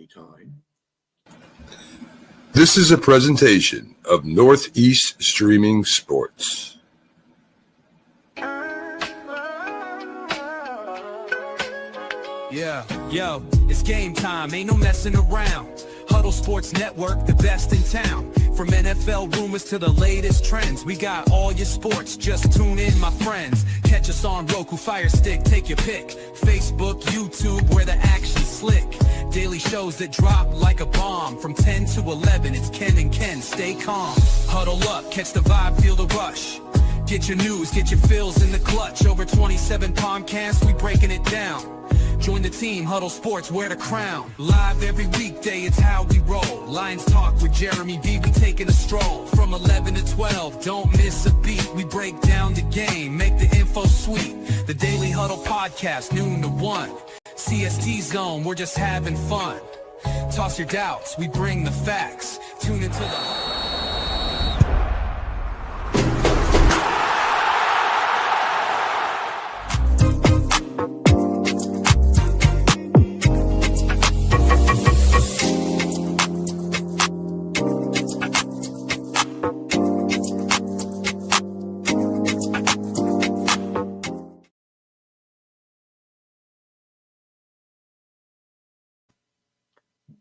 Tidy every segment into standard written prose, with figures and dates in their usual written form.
anytime. This is a presentation of Northeast Streaming Sports. Yeah, yo, it's game time, ain't no messing around. Huddle Sports Network, the best in town. From NFL rumors to the latest trends, we got all your sports, just tune in, my friends. Catch us on Roku, Fire Stick, take your pick. Facebook, YouTube, where the action's slick. Daily shows that drop like a bomb. From 10 to 11, it's Ken and Ken, stay calm. Huddle up, catch the vibe, feel the rush. Get your news, get your fills in the clutch. Over 27 podcasts, we breaking it down. Join the team, Huddle Sports, wear the crown. Live every weekday, it's how we roll. Lions Talk with Jeremy B, we taking a stroll. From 11 to 12, don't miss a beat. We break down the game, make the info sweet. The Daily Huddle Podcast, noon to 1. CST Zone, we're just having fun. Toss your doubts, we bring the facts. Tune into the...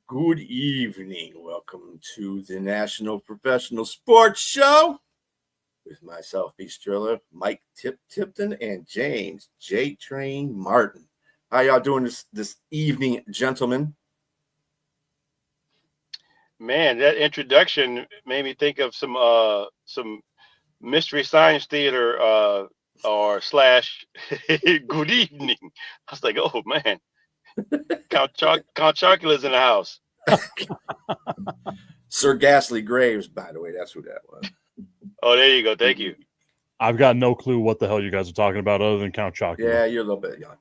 Good evening. Welcome to the National Professional Sports Show with myself, B. Trilla, Mike Tipton, and James J. Train Martin. How y'all doing this evening, gentlemen? Man, that introduction made me think of some Mystery Science Theater or slash Good Evening. I was like, oh man. Count Chocula's in the house. Sir Ghastly Graves, by the way, that's who that was. Oh, there you go. Thank you. I've got no clue what the hell you guys are talking about other than Count Chocula. Yeah, you're a little bit young.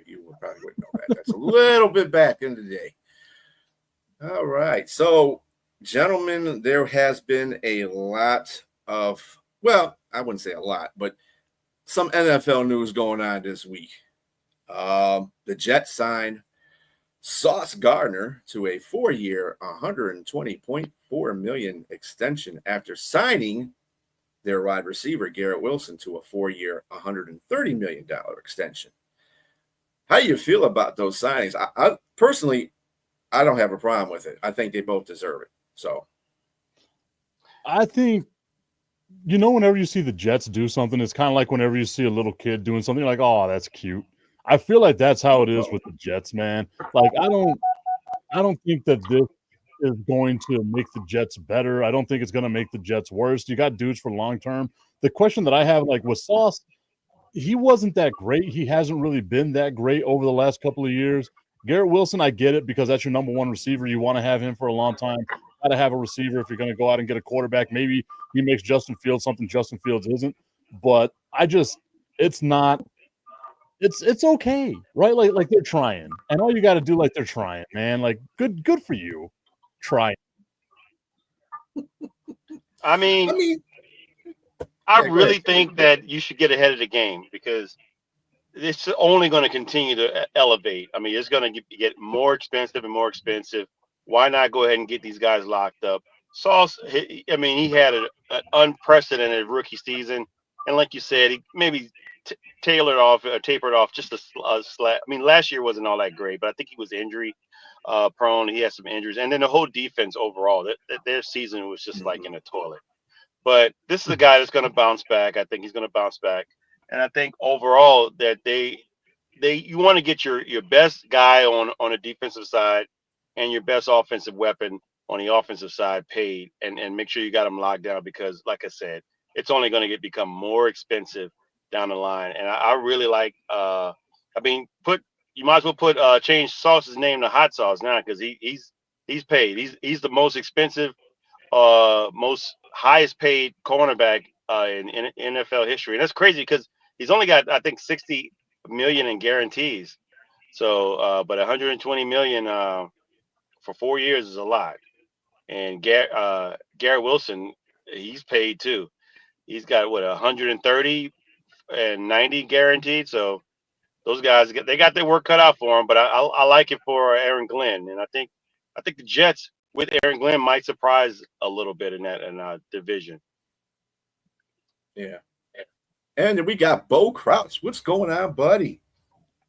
You probably wouldn't know that. That's a little bit back in the day. All right. So, gentlemen, there has been a lot of, well, I wouldn't say a lot, but some NFL news going on this week. The Jets signed Sauce Gardner to a 4-year, $120.4 million extension after signing their wide receiver Garrett Wilson to a 4-year, $130 million extension. How do you feel about those signings? I personally, I don't have a problem with it. I think they both deserve it. So, I think, whenever you see the Jets do something, it's kind of like whenever you see a little kid doing something, you're like, oh, that's cute. I feel like that's how it is with the Jets, man. Like, I don't think that this is going to make the Jets better. I don't think it's going to make the Jets worse. You got dudes for long term. The question that I have, like with Sauce, he wasn't that great. He hasn't really been that great over the last couple of years. Garrett Wilson, I get it because that's your number one receiver. You want to have him for a long time. Got to have a receiver if you're going to go out and get a quarterback. Maybe he makes Justin Fields something Justin Fields isn't. But it's not. It's okay, right? Like they're trying, and all you got to do, like they're trying, man. Like good for you, trying. I really think that you should get ahead of the game because it's only going to continue to elevate. I mean, it's going to get more expensive and more expensive. Why not go ahead and get these guys locked up? Sauce, he had an unprecedented rookie season, and like you said, he maybe tapered off just a slat. I mean, last year wasn't all that great, but I think he was injury prone. He had some injuries, and then the whole defense overall, their season was just like in the toilet. But this is a guy that's going to bounce back. I think he's going to bounce back, and I think overall that you want to get your best guy on the defensive side and your best offensive weapon on the offensive side paid, and make sure you got them locked down because, like I said, it's only going to become more expensive down the line. And I really like you might as well change Sauce's name to Hot Sauce now because he's paid. He's the most expensive, most highest paid cornerback in NFL history. And that's crazy because he's only got, I think, 60 million in guarantees. So but 120 million for 4 years is a lot. And Garrett Wilson, he's paid too. He's got 130 and 90 guaranteed. So those guys, they got their work cut out for them. But I like it for Aaron Glenn, and I think I think the Jets with Aaron Glenn might surprise a little bit in that division. Yeah. And we got Bo Crouch. What's going on, buddy?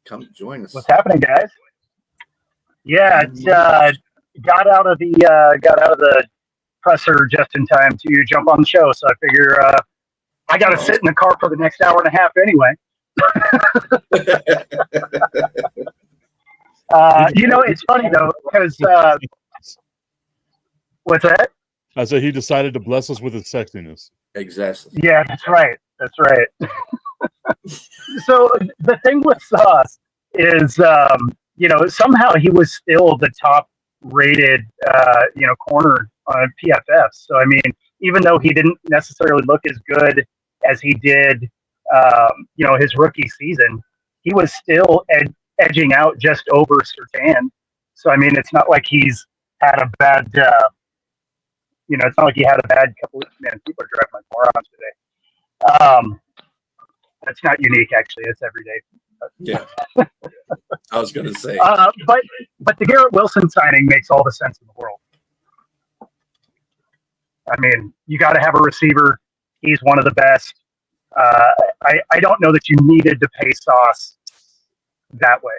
Come join us. What's happening, guys? Yeah, it's, got out of the presser just in time to jump on the show. So I figure I got to sit in the car for the next hour and a half anyway. It's funny though because what's that? I said he decided to bless us with his sexiness. Exactly. Yeah, that's right. That's right. So the thing with Sauce is, somehow he was still the top rated, corner on PFF. So, I mean, even though he didn't necessarily look as good as he did, his rookie season, he was still edging out just over Surtain. So, I mean, it's not like he's had a bad, it's not like he had a bad couple of, man, people are driving like morons today. That's not unique, actually. It's every day. Yeah. I was going to say. But the Garrett Wilson signing makes all the sense in the world. I mean, you got to have a receiver. He's one of the best. I don't know that you needed to pay Sauce that way.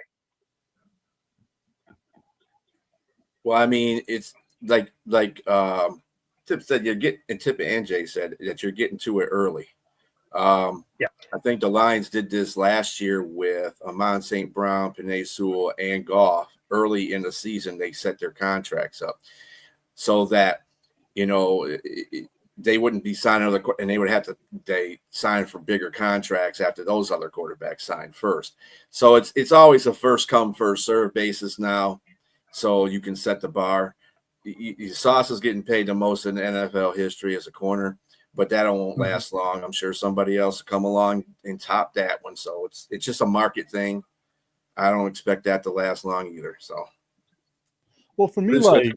Well, I mean, it's like Tip said, Tip and Jay said that you're getting to it early. Yeah. I think the Lions did this last year with Amon St. Brown, Penei Sewell, and Goff. Early in the season, they set their contracts up so that, they wouldn't be signing other, and they would have to sign for bigger contracts after those other quarterbacks signed first. So it's always a first come, first serve basis now. So you can set the bar. Sauce is getting paid the most in NFL history as a corner, but that won't last long. I'm sure somebody else will come along and top that one. So it's just a market thing. I don't expect that to last long either. So, well, for me, like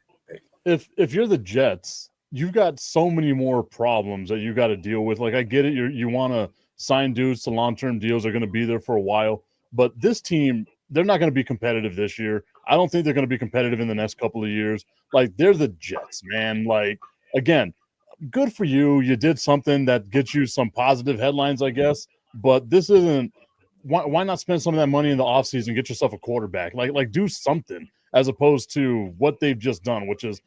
if you're the Jets, you've got so many more problems that you got to deal with. Like, I get it, you want to sign dudes to long-term deals. They're going to be there for a while, but this team, they're not going to be competitive this year. I don't think they're going to be competitive in the next couple of years. Like, they're the Jets, man. Like, again, good for you. You did something that gets you some positive headlines, I guess. But this isn't. Why not spend some of that money in the offseason and get yourself a quarterback? Like do something as opposed to what they've just done, which is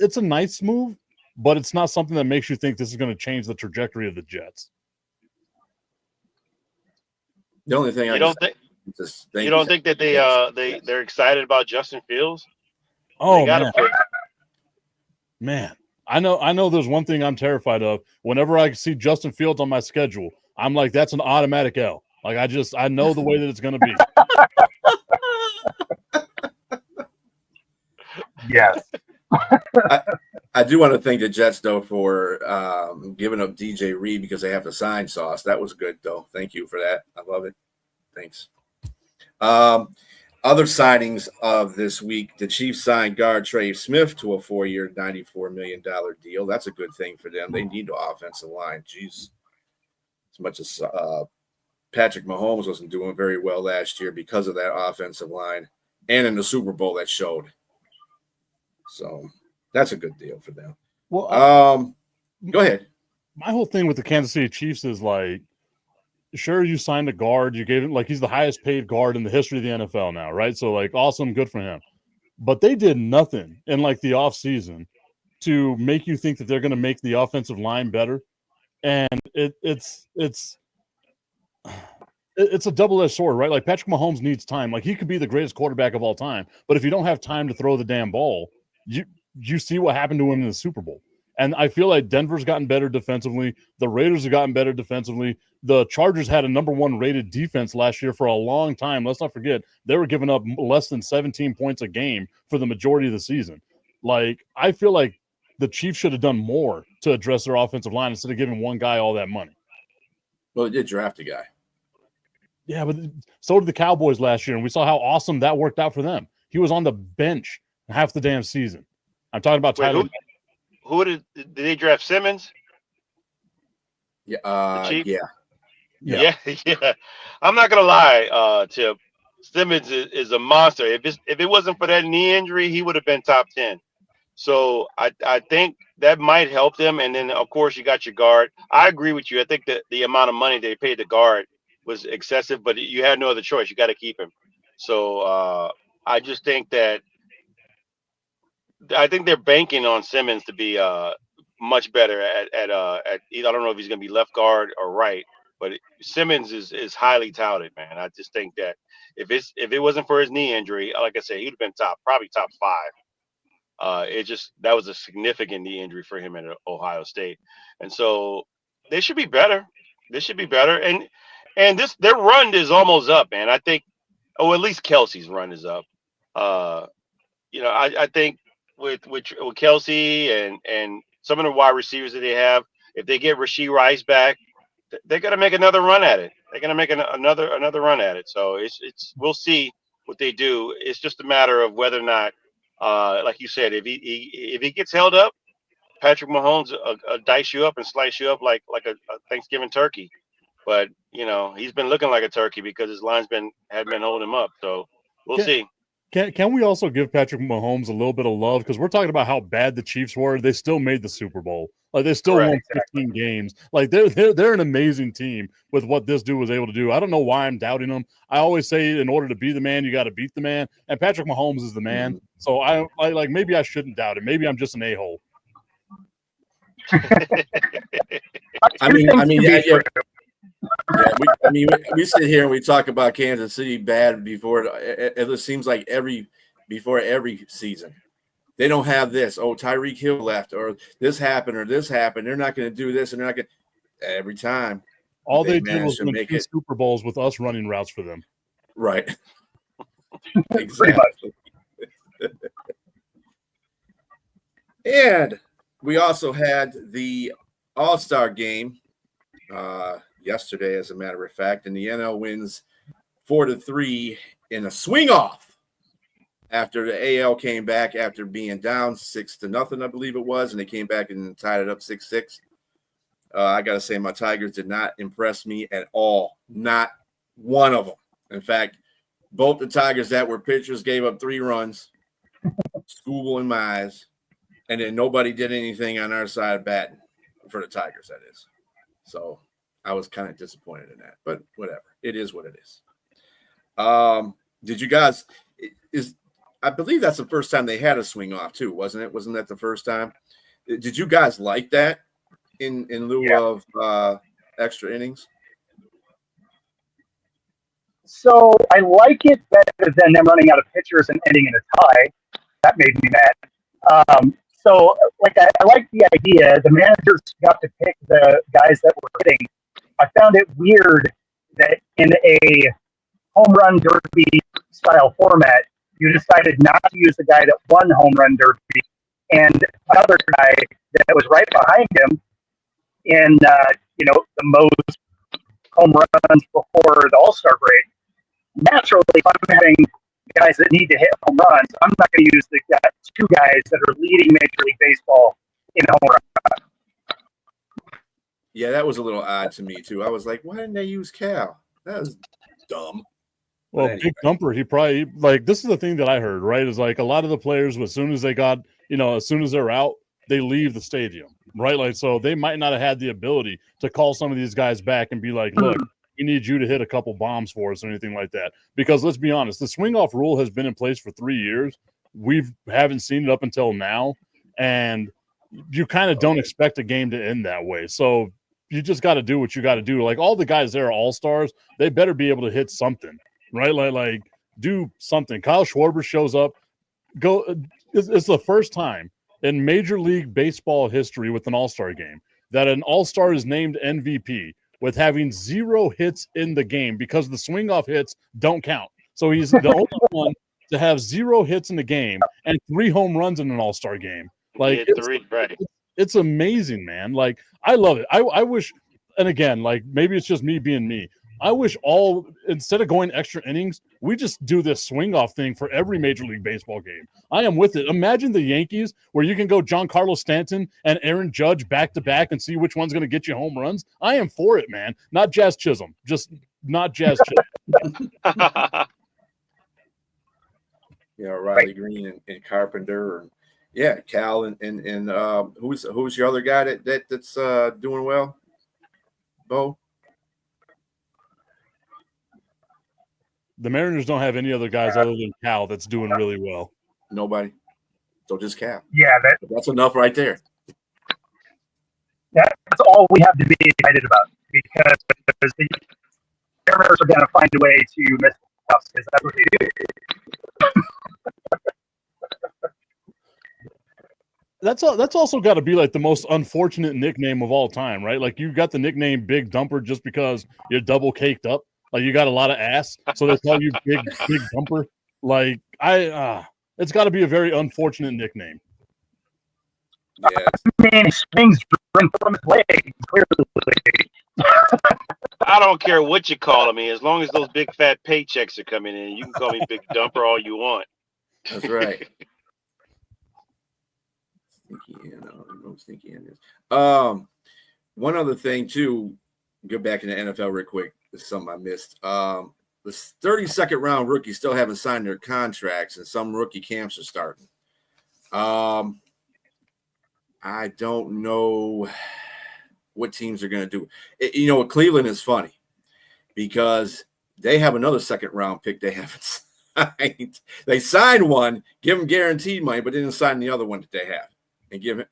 it's a nice move, but it's not something that makes you think this is going to change the trajectory of the Jets. The only thing you don't think that they're excited about Justin Fields? Oh, man. I know there's one thing I'm terrified of. Whenever I see Justin Fields on my schedule, I'm like, that's an automatic L. Like, I know the way that it's going to be. Yes. I do want to thank the Jets, though, for giving up DJ Reed because they have to sign Sauce. That was good, though. Thank you for that. I love it. Thanks. Other signings of this week, the Chiefs signed guard Trey Smith to a 4-year, $94 million deal. That's a good thing for them. They need the offensive line. Jeez. As much as Patrick Mahomes wasn't doing very well last year because of that offensive line, and in the Super Bowl that showed. So that's a good deal for them. Well, go ahead. My whole thing with the Kansas City Chiefs is like, sure, you signed a guard. You gave him, like, he's the highest paid guard in the history of the NFL now, right? So, like, awesome, good for him. But they did nothing in, like, the offseason to make you think that they're going to make the offensive line better. And it's a double-edged sword, right? Like, Patrick Mahomes needs time. Like, he could be the greatest quarterback of all time, but if you don't have time to throw the damn ball, you see what happened to him in the Super Bowl. And I feel like Denver's gotten better defensively. The Raiders have gotten better defensively. The Chargers had a number 1 rated defense last year for a long time. Let's not forget, they were giving up less than 17 points a game for the majority of the season. Like, I feel like the Chiefs should have done more to address their offensive line instead of giving one guy all that money. Well, they did draft a guy. Yeah, but so did the Cowboys last year, and we saw how awesome that worked out for them. He was on the bench half the damn season. I'm talking about Tyler. Who did they draft? Simmons? Yeah. Yeah. I'm not gonna lie, Tip. Simmons is a monster. If it wasn't for that knee injury, he would have been top 10. So I think that might help them. And then of course you got your guard. I agree with you. I think that the amount of money they paid the guard was excessive, but you had no other choice. You got to keep him. So I just think that I think they're banking on Simmons to be much better at either. I don't know if he's going to be left guard or right, but Simmons is highly touted, man. I just think that if it wasn't for his knee injury, like I said, he'd have been probably top 5. It just that was a significant knee injury for him at Ohio State, and so they should be better. They should be better, and their run is almost up, man. I think, at least Kelsey's run is up. Uh, I think with Kelsey and some of the wide receivers that they have, if they get Rashee Rice back, they're gonna make another run at it. They're gonna make another run at it. So it's we'll see what they do. It's just a matter of whether or not, like you said, if he gets held up, Patrick Mahomes dice you up and slice you up like a Thanksgiving turkey. But he's been looking like a turkey because his linesmen had been holding him up. So we'll see. Can we also give Patrick Mahomes a little bit of love? Because we're talking about how bad the Chiefs were. They still made the Super Bowl. Like they still won 15 games. Like they're an amazing team with what this dude was able to do. I don't know why I'm doubting them. I always say in order to be the man, you got to beat the man. And Patrick Mahomes is the man. So I like maybe I shouldn't doubt it. Maybe I'm just an a-hole. We sit here and we talk about Kansas City bad before it seems like before every season. They don't have this. Oh, Tyreek Hill left, or this happened, or this happened. They're not going to do this, and they're not going to. Every time, all they did was win 2 Super Bowls with us running routes for them. Right. Exactly. And we also had the All-Star game yesterday, as a matter of fact, and the NL wins 4-3 in a swing-off after the AL came back after being down 6-0, I believe it was, and they came back and tied it up 6-6. I got to say, my Tigers did not impress me at all. Not one of them. In fact, both the Tigers that were pitchers gave up 3 runs, Scooble and Mize, and then nobody did anything on our side batting for the Tigers, that is. So I was kind of disappointed in that, but whatever. It is what it is. Did you guys I believe that's the first time they had a swing off too, wasn't it? Wasn't that the first time? Did you guys like that in lieu of extra innings? So I like it better than them running out of pitchers and ending in a tie. That made me mad. So I like the idea. The managers got to pick the guys that were hitting. I found it weird that in a home run derby style format, you decided not to use the guy that won home run derby and another guy that was right behind him in the most home runs before the All-Star break. Naturally, if I'm having guys that need to hit home runs, I'm not going to use the 2 guys that are leading Major League Baseball in home run. Yeah, that was a little odd to me too. I was like, why didn't they use Cal? That was dumb. Well, anyway. Big Thumper, he probably this is the thing that I heard, right? Is like a lot of the players, as soon as they got, as soon as they're out, they leave the stadium, right? Like, so they might not have had the ability to call some of these guys back and be like, look, we need you to hit a couple bombs for us or anything like that. Because let's be honest, the swing off rule has been in place for 3 years. We haven't seen it up until now. And you kind of don't expect a game to end that way. So you just got to do what you got to do. Like all the guys there are all-stars. They better be able to hit something, right? Like do something. Kyle Schwarber shows up. It's the first time in Major League Baseball history with an all-star game that an all-star is named MVP with having 0 hits in the game because the swing-off hits don't count. So he's the only one to have 0 hits in the game and 3 home runs in an all-star game. Like it's amazing, man. Like I love it. I wish, and again, like maybe it's just me being me. I wish instead of going extra innings, we just do this swing off thing for every Major League Baseball game. I am with it. Imagine the Yankees where you can go Giancarlo Stanton and Aaron Judge back to back and see which one's going to get you home runs. I am for it, man. Not Jazz Chisholm, just not Jazz Chisholm. Riley Green and Carpenter, and Cal and who's your other guy that's doing well, Bo? The Mariners don't have any other guys other than Cal that's doing really well. Nobody. So just Cal. Yeah, That's enough right there. That's all we have to be excited about, because the Mariners are going to find a way to miss the playoffs, because that's what they do. That's also got to be like the most unfortunate nickname of all time, right? Like you got the nickname Big Dumper just because you're double caked up, like you got a lot of ass, so they call you Big Dumper. Like it's got to be a very unfortunate nickname. Yeah, Man, he swings from his legs, clearly. I don't care what you call me, as long as those big fat paychecks are coming in. You can call me Big Dumper all you want. that's right. Stinky in. One other thing too, go back in the NFL real quick. This is something I missed. The 32nd round rookies still haven't signed their contracts, and some rookie camps are starting. I don't know what teams are going to do. Cleveland is funny because they have another second round pick they haven't signed. They signed one, give them guaranteed money, but didn't sign the other one that they have. And give it,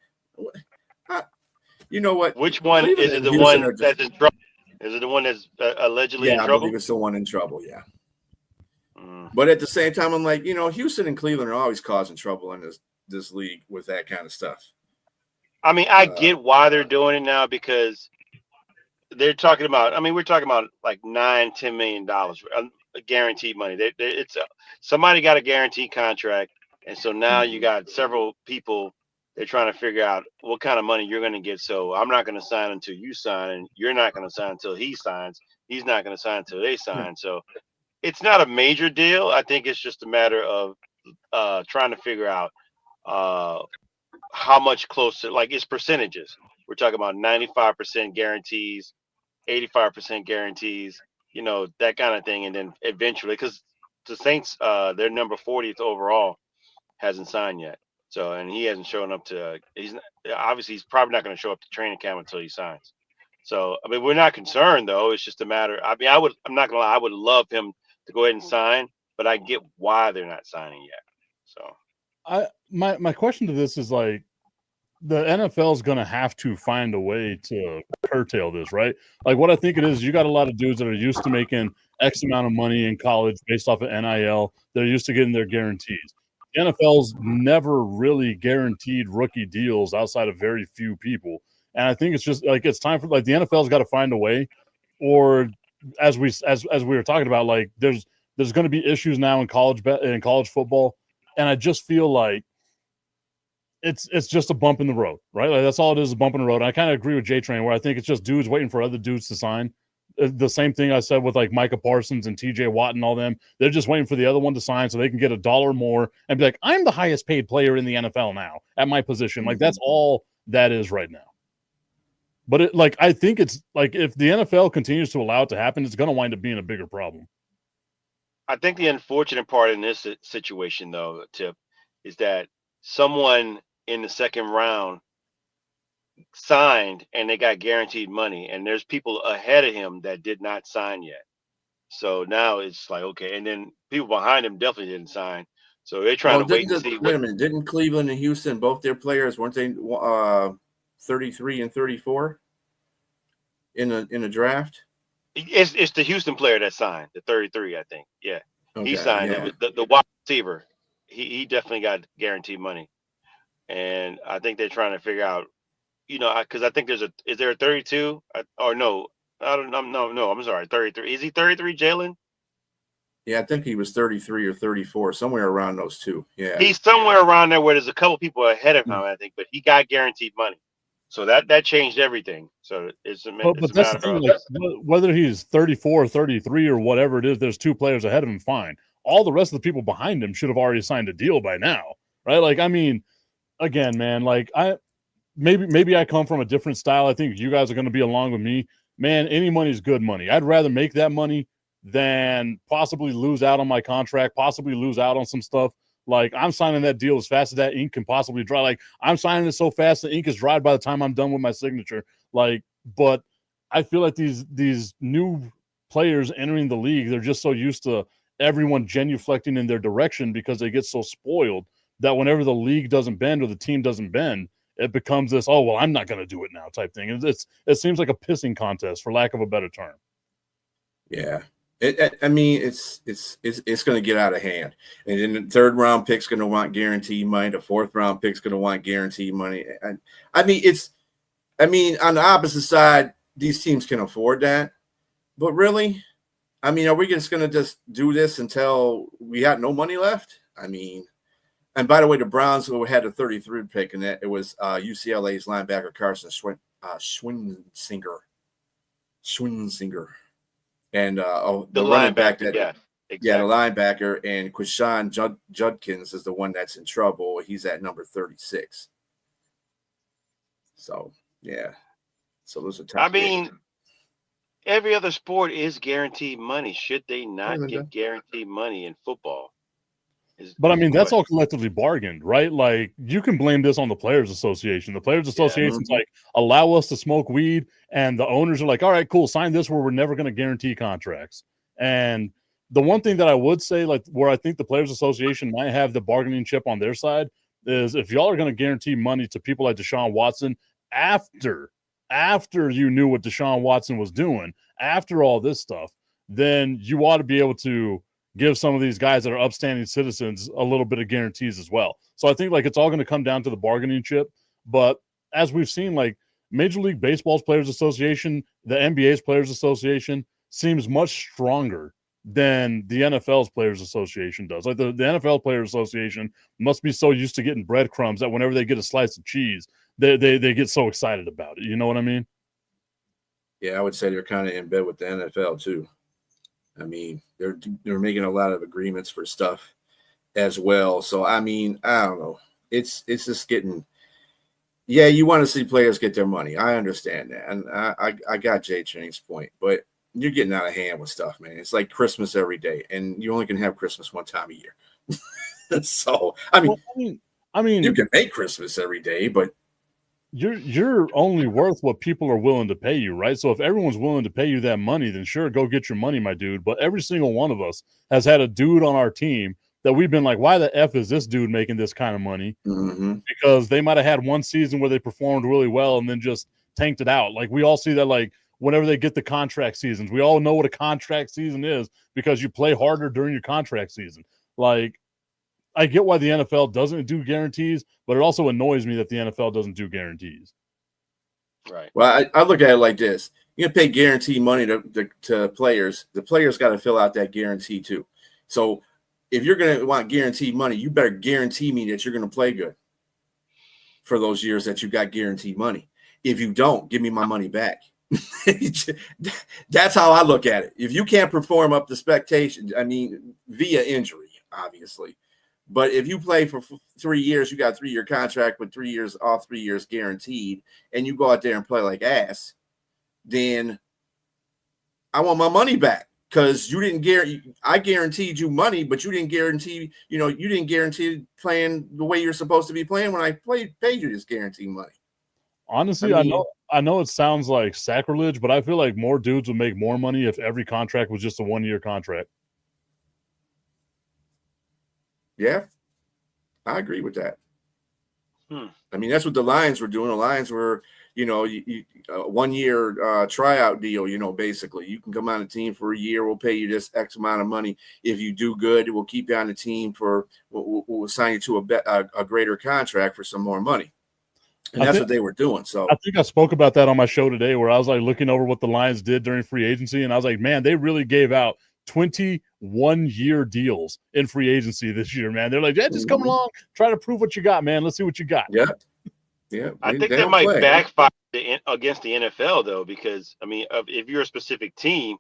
you know what? Which one is it? The one that's in trouble? Is it the one that's allegedly in trouble? I believe it's the one in trouble. Yeah. But at the same time, I'm like, Houston and Cleveland are always causing trouble in this league with that kind of stuff. I mean, I get why they're doing it now, because they're talking about. I mean, we're talking about like $9-10 million guaranteed money. Somebody got a guaranteed contract, and so now you got several people. They're trying to figure out what kind of money you're going to get. So I'm not going to sign until you sign, and you're not going to sign until he signs. He's not going to sign until they sign. So it's not a major deal. I think it's just a matter of trying to figure out how much closer, like it's percentages. We're talking about 95% guarantees, 85% guarantees, that kind of thing. And then eventually, because the Saints, they're number 40th overall, hasn't signed yet. So, and he hasn't shown up to, he's probably not going to show up to training camp until he signs. So, I mean, we're not concerned though. It's just a matter. I mean, I'm not going to lie. I would love him to go ahead and sign, but I get why they're not signing yet. So my question to this is like, the NFL is going to have to find a way to curtail this, right? Like what I think it is, you got a lot of dudes that are used to making X amount of money in college based off of NIL. They're used to getting their guarantees. The NFL's never really guaranteed rookie deals outside of very few people. And I think it's just like, it's time for like the NFL's got to find a way, or as we were talking about, like there's going to be issues now in college football. And I just feel like it's just a bump in the road, right? Like that's all it is, a bump in the road. And I kind of agree with J-Train where I think it's just dudes waiting for other dudes to sign. The same thing I said with like Micah Parsons and TJ Watt and all them. They're just waiting for the other one to sign so they can get $1 more and be like, I'm the highest paid player in the NFL now at my position. Like that's all that is right now. But I think it's like if the NFL continues to allow it to happen, it's going to wind up being a bigger problem. I think the unfortunate part in this situation, though, Tip, is that someone in the second round signed and they got guaranteed money, and there's people ahead of him that did not sign yet. So now it's like, okay, and then people behind him definitely didn't sign. So they're trying to wait and see. Wait a minute, didn't Cleveland and Houston, both their players, weren't they 33 and 34 in a draft? It's the Houston player that signed, the 33, I think. Yeah, okay, he signed. Yeah. The wide receiver. He definitely got guaranteed money, and I think they're trying to figure out, because I think is there a 32 or no? I don't know. No, I'm sorry, 33. Is he 33, Jalen? Yeah, I think he was 33 or 34, somewhere around those two. Yeah, he's somewhere around there where there's a couple people ahead of him, I think, but he got guaranteed money. So that changed everything. So it's a matter of like, whether he's 34 or 33 or whatever it is, there's two players ahead of him, fine. All the rest of the people behind him should have already signed a deal by now, right? Like, I mean, again, man, like maybe I come from a different style. I think you guys are going to be along with me. Man, any money is good money. I'd rather make that money than possibly lose out on my contract, possibly lose out on some stuff. Like, I'm signing that deal as fast as that ink can possibly dry. Like, I'm signing it so fast the ink is dried by the time I'm done with my signature. Like, but I feel like these new players entering the league, they're just so used to everyone genuflecting in their direction because they get so spoiled that whenever the league doesn't bend or the team doesn't bend, it becomes this, oh, well, I'm not going to do it now type thing. It seems like a pissing contest, for lack of a better term. Yeah. I mean, it's going to get out of hand. And then the third round pick's going to want guaranteed money. The fourth round pick's going to want guaranteed money. And I mean, on the opposite side, these teams can afford that. But really, I mean, are we just going to just do this until we got no money left? I mean, and by the way, the Browns who had a 33rd pick, and it was UCLA's linebacker Carson Schwinsinger. And the running back that, yeah, exactly. Yeah, the linebacker, and Quishon Judkins is the one that's in trouble. He's at number 36. So yeah, so those are tough. I mean, every other sport is guaranteed money. Should they not get guaranteed money in football? But I mean, that's all collectively bargained, right? Like, you can blame this on the Players Association. The Players Association's like, allow us to smoke weed, and the owners are like, all right, cool, sign this where we're never going to guarantee contracts. And the one thing that I would say, like, where I think the Players Association might have the bargaining chip on their side is if y'all are going to guarantee money to people like Deshaun Watson after you knew what Deshaun Watson was doing, after all this stuff, then you ought to be able to give some of these guys that are upstanding citizens a little bit of guarantees as well. So I think, like, it's all going to come down to the bargaining chip. But as we've seen, like, Major League Baseball's Players Association, the NBA's Players Association seems much stronger than the NFL's Players Association does. Like, the NFL Players Association must be so used to getting breadcrumbs that whenever they get a slice of cheese, they get so excited about it. You know what I mean? Yeah, I would say they're kind of in bed with the NFL too. I mean, they're making a lot of agreements for stuff as well. So I mean, I don't know. It's just getting. Yeah, you want to see players get their money. I understand that, and I got Jay Train's point, but you're getting out of hand with stuff, man. It's like Christmas every day, and you only can have Christmas one time a year. So I mean, you can make Christmas every day, but you're only worth what people are willing to pay you, right? So if everyone's willing to pay you that money, then sure, go get your money, my dude. But every single one of us has had a dude on our team that we've been like, why the F is this dude making this kind of money? Mm-hmm. Because they might have had one season where they performed really well and then just tanked it out. Like, we all see that, like, whenever they get the contract seasons, we all know what a contract season is because you play harder during your contract season. Like, I get why the NFL doesn't do guarantees, but it also annoys me that the NFL doesn't do guarantees. Right. Well, I look at it like this. You can pay guaranteed money to players. The players got to fill out that guarantee too. So if you're going to want guaranteed money, you better guarantee me that you're going to play good for those years that you got guaranteed money. If you don't, give me my money back. That's how I look at it. If you can't perform up to expectations, I mean, via injury, obviously. But if you play for 3 years, you got a 3-year contract with 3 years off, 3 years guaranteed, and you go out there and play like ass, then I want my money back because you didn't guarantee. I guaranteed you money, but you didn't guarantee. You didn't guarantee playing the way you're supposed to be playing when I paid you this guaranteed money. Honestly, I know it sounds like sacrilege, but I feel like more dudes would make more money if every contract was just a 1-year contract. Yeah, I agree with that. I mean, that's what the Lions were doing. The Lions were, a 1-year tryout deal, basically. You can come on the team for a year. We'll pay you this X amount of money. If you do good, we'll keep you on the team we'll assign you to a greater contract for some more money. And that's what they were doing. So I think I spoke about that on my show today where I was like looking over what the Lions did during free agency. And I was like, man, they really gave out 21-year deals in free agency this year, man. They're like, yeah, just come along, try to prove what you got, man. Let's see what you got. Yeah. I think that might backfire against the NFL though, because I mean, if you're a specific team,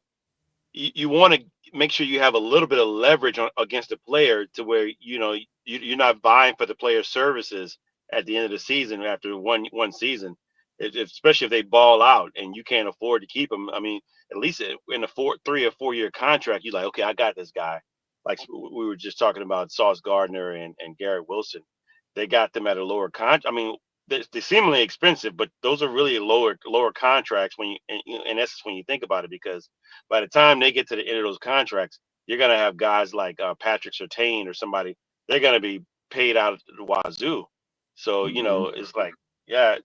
you want to make sure you have a little bit of leverage against a player to where you're not vying for the player's services at the end of the season after one season, especially if they ball out and you can't afford to keep them. I mean, at least in a 3 or 4 year contract, you're like, okay, I got this guy. like we were just talking about Sauce Gardner and Garrett Wilson. They got them at a lower I mean, they're seemingly expensive, but those are really lower contracts when in essence, when you think about it, because by the time they get to the end of those contracts, you're gonna have guys like Patrick Surtain or somebody. They're gonna be paid out of the wazoo. So it's like, yeah,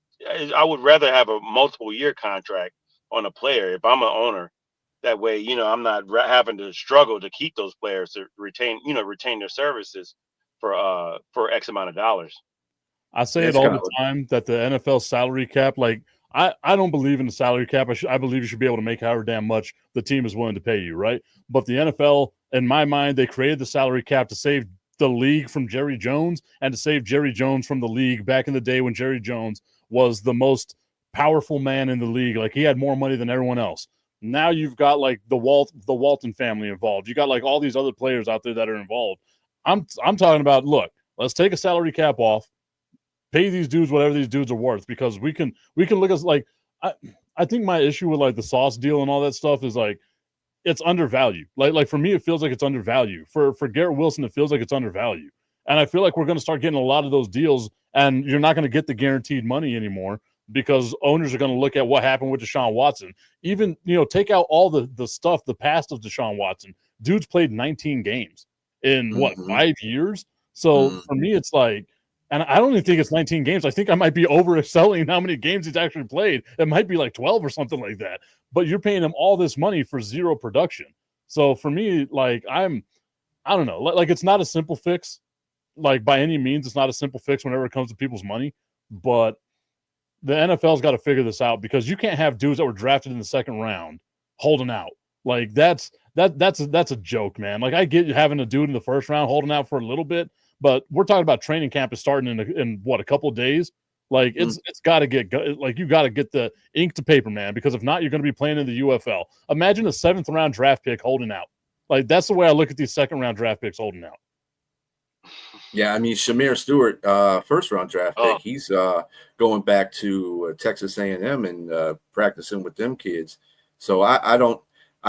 I would rather have a multiple year contract on a player if I'm an owner. That way, I'm not having to struggle to keep those players to retain their services for X amount of dollars. I say it That's all kind the of time that the NFL salary cap, like I don't believe in the salary cap. I believe you should be able to make however damn much the team is willing to pay you, right? But the NFL, in my mind, they created the salary cap to save the league from Jerry Jones and to save Jerry Jones from the league back in the day when Jerry Jones was the most powerful man in the league. Like he had more money than everyone else. Now you've got like the Walton family involved. You got like all these other players out there that are involved. I'm talking about, look, let's take a salary cap off, pay these dudes whatever these dudes are worth, because we can look at like I think my issue with like the Sauce deal and all that stuff is like it's undervalued. Like for me, it feels like it's undervalued. For Garrett Wilson, it feels like it's undervalued. And I feel like we're going to start getting a lot of those deals, and you're not going to get the guaranteed money anymore because owners are going to look at what happened with Deshaun Watson. Even take out all the stuff, the past of Deshaun Watson. Dude's played 19 games in what 5 years. So for me, it's like. And I don't even think it's 19 games. I think I might be overselling how many games he's actually played. It might be like 12 or something like that. But you're paying him all this money for zero production. So for me, like I don't know. Like it's not a simple fix. Like by any means, it's not a simple fix whenever it comes to people's money. But the NFL's got to figure this out, because you can't have dudes that were drafted in the second round holding out. Like that's a joke, man. Like I get having a dude in the first round holding out for a little bit, but we're talking about training camp is starting in what, a couple of days. Like it's got to get like you got to get the ink to paper, man, because if not, you're going to be playing in the UFL. Imagine a 7th round draft pick holding out. Like that's the way I look at these 2nd round draft picks holding out. Yeah, I mean Shamir Stewart, 1st round draft pick. He's going back to Texas A&M and practicing with them kids. So I don't.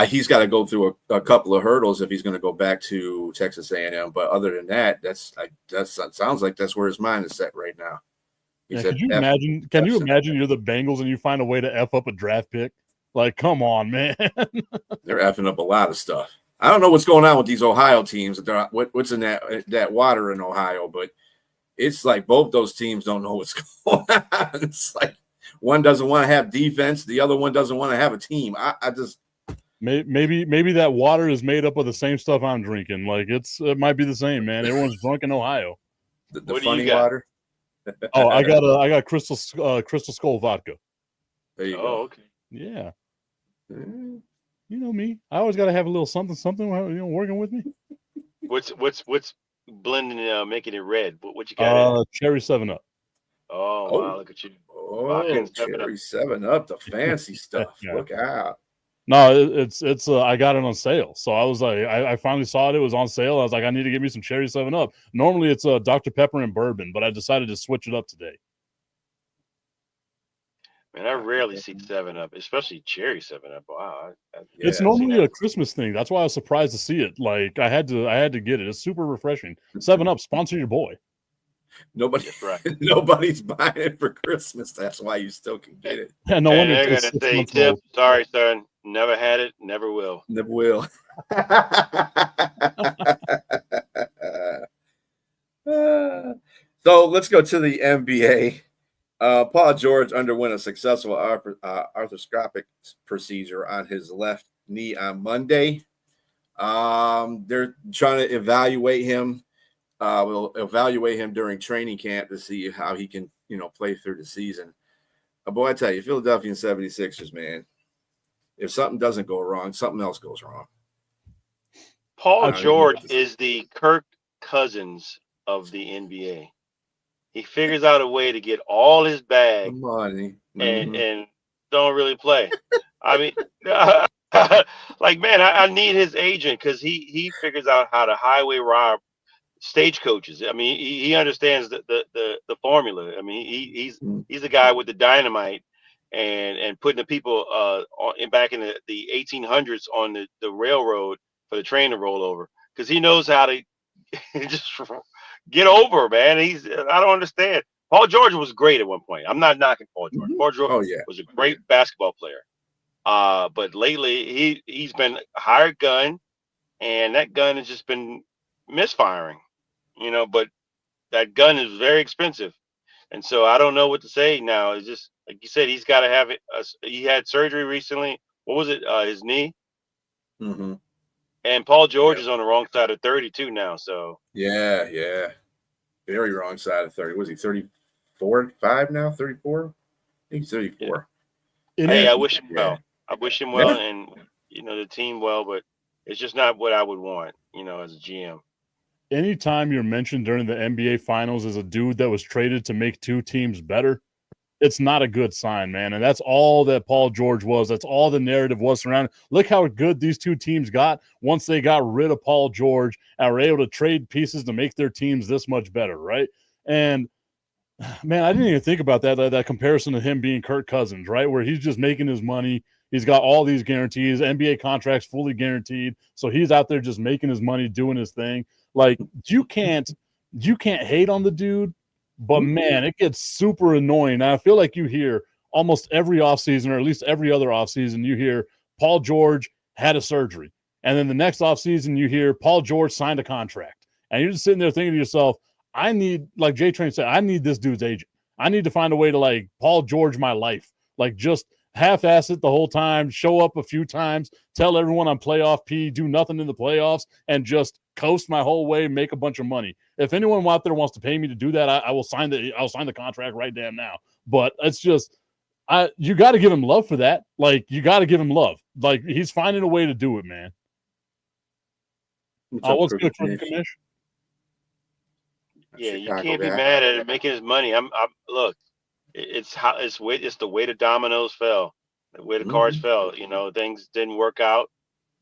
He's got to go through a couple of hurdles if he's going to go back to Texas A&M. But other than that, that sounds like that's where his mind is set right now. Yeah, could you imagine? Can you imagine you're the Bengals and you find a way to F up a draft pick? Like, come on, man. They're effing up a lot of stuff. I don't know what's going on with these Ohio teams. What's in that water in Ohio, but it's like both those teams don't know what's going on. It's like one doesn't want to have defense, the other one doesn't want to have a team. I just. Maybe that water is made up of the same stuff I'm drinking. Like it might be the same, man. Everyone's drunk in Ohio. The funny water. Oh, I got Crystal Skull vodka. There you go. Okay. Yeah. You know me. I always got to have a little something working with me. What's blending, making it red? What you got? Cherry 7-Up. Oh wow! Look at you. Oh, Cherry 7-Up, the fancy stuff. Yeah. Look out. No, it's I got it on sale. So I was like, I finally saw it was on sale. I was like, I need to get me some Cherry 7-Up. Normally it's Dr. Pepper and bourbon, but I decided to switch it up today. Man, I rarely see 7-Up, especially Cherry 7-Up. Wow. It's normally a Christmas thing. That's why I was surprised to see it. Like I had to get it. It's super refreshing. 7-Up, sponsor your boy. Nobody's buying it for Christmas. That's why you still can get it. Yeah, no wonder they're gonna say, "Tip, sorry, son, never had it, never will." Never will. So let's go to the NBA. Paul George underwent a successful arthroscopic procedure on his left knee on Monday. They're trying to evaluate him. We'll evaluate him during training camp to see how he can, play through the season. Boy, I tell you, Philadelphia 76ers, man, if something doesn't go wrong, something else goes wrong. Paul George is the Kirk Cousins of the NBA. He figures out a way to get all his bag money and don't really play. I mean, like, man, I need his agent because he figures out how to highway rob stagecoaches. I mean, he understands the formula. I mean, he's a guy with the dynamite and putting the people back in the 1800s on the railroad for the train to roll over. because he knows how to just get over, man. I don't understand. Paul George was great at one point. I'm not knocking Paul George. Paul George Oh yeah. was a great basketball player. But lately he's been a hired gun, and that gun has just been misfiring. But that gun is very expensive, and so I don't know what to say now. It's just like you said, he's got to have it. He had surgery recently. What was it? His knee. Mm-hmm. And Paul George Yep. is on the wrong side of 32 now. So Yeah. Very wrong side of 30. Was he 34, 5 now? 34? I think he's 34. hey, I wish him Yeah. well. I wish him well, Yeah. and the team well, but it's just not what I would want. As a GM. Anytime you're mentioned during the NBA Finals as a dude that was traded to make two teams better, it's not a good sign, man. And that's all that Paul George was. That's all the narrative was surrounding. Look how good these two teams got once they got rid of Paul George and were able to trade pieces to make their teams this much better, right? And man, I didn't even think about that comparison to him being Kirk Cousins, right? Where he's just making his money. He's got all these guarantees, NBA contracts fully guaranteed. So he's out there just making his money, doing his thing. Like you can't hate on the dude, but man, it gets super annoying. And I feel like you hear almost every offseason, or at least every other offseason, you hear Paul George had a surgery. And then the next offseason, you hear Paul George signed a contract. And you're just sitting there thinking to yourself, I need, like J Train said, I need this dude's agent. I need to find a way to like Paul George my life. Like just half-ass it the whole time, show up a few times, tell everyone I'm playoff P, do nothing in the playoffs, and just coast my whole way, make a bunch of money. If anyone out there wants to pay me to do that, I'll sign the contract right damn now. But it's just you got to give him love for that. Like you got to give him love. Like he's finding a way to do it, man. What's good for the commission? Yeah, you Chicago can't be guy. mad at him making his money. I'm look, it's the way the dominoes fell, the way the cards fell. Things didn't work out,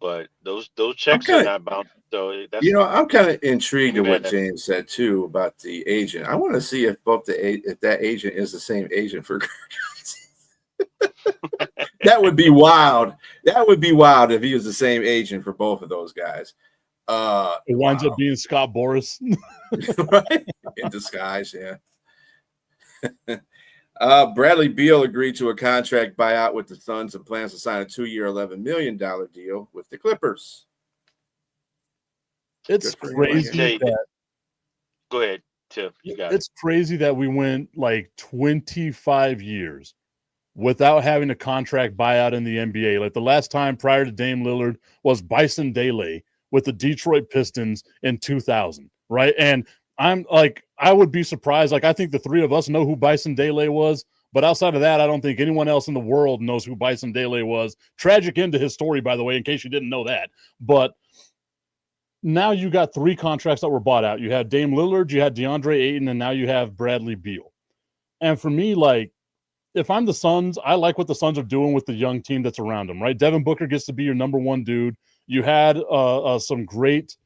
but those checks are not bounced. So that's I'm kind of intrigued at what mad at. James said too about the agent. I want to see if if that agent is the same agent for Kirk Cousins. That would be wild. That would be wild if he was the same agent for both of those guys. It winds up being Scott Boras. Right? In disguise, yeah. Bradley Beal agreed to a contract buyout with the Suns and plans to sign a 2-year, $11 million deal with the Clippers. It's crazy. Go ahead, Tiff. You got it. It's crazy that we went like 25 years without having a contract buyout in the NBA. Like the last time prior to Dame Lillard was Bison Dele with the Detroit Pistons in 2000, right? And I'm like, I would be surprised. Like, I think the three of us know who Bison Dele was, but outside of that, I don't think anyone else in the world knows who Bison Dele was. Tragic end to his story, by the way, in case you didn't know that. But now you got three contracts that were bought out. You had Dame Lillard, you had DeAndre Ayton, and now you have Bradley Beal. And for me, like, if I'm the Suns, I like what the Suns are doing with the young team that's around them, right? Devin Booker gets to be your number one dude. You had some great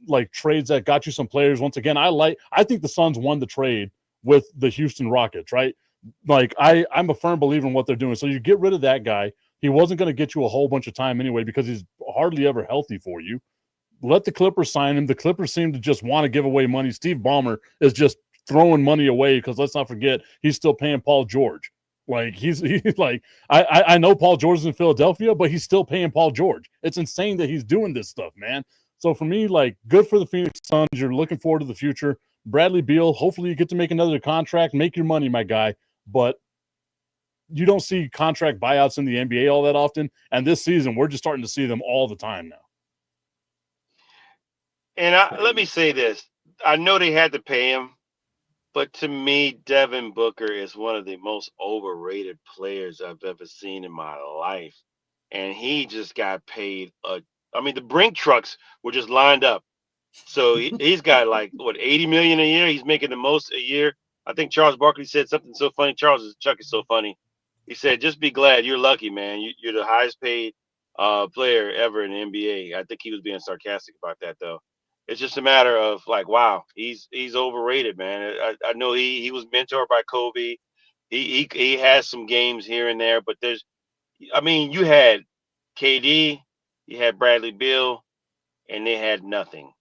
like trades that got you some players. Once again, I think the Suns won the trade with the Houston Rockets, right? Like I'm a firm believer in what they're doing. So you get rid of that guy. He wasn't going to get you a whole bunch of time anyway because he's hardly ever healthy for you. Let the Clippers sign him. The Clippers seem to just want to give away money. Steve Ballmer is just throwing money away because let's not forget he's still paying Paul George. Like he's like I know Paul George is in Philadelphia, but he's still paying Paul George. It's insane that he's doing this stuff, man. So for me, like, good for the Phoenix Suns. You're looking forward to the future. Bradley Beal, hopefully you get to make another contract, make your money, my guy. But you don't see contract buyouts in the NBA all that often. And this season, we're just starting to see them all the time now. And let me say this. I know they had to pay him, but to me, Devin Booker is one of the most overrated players I've ever seen in my life. And he just got paid. The Brink trucks were just lined up. So he's got like, what, 80 million a year? He's making the most a year. I think Charles Barkley said something so funny. Chuck is so funny. He said, just be glad you're lucky, man. You're the highest paid player ever in the NBA. I think he was being sarcastic about that, though. It's just a matter of like, wow, he's overrated, man. I know he was mentored by Kobe. He has some games here and there, but you had KD, you had Bradley Beal, and they had nothing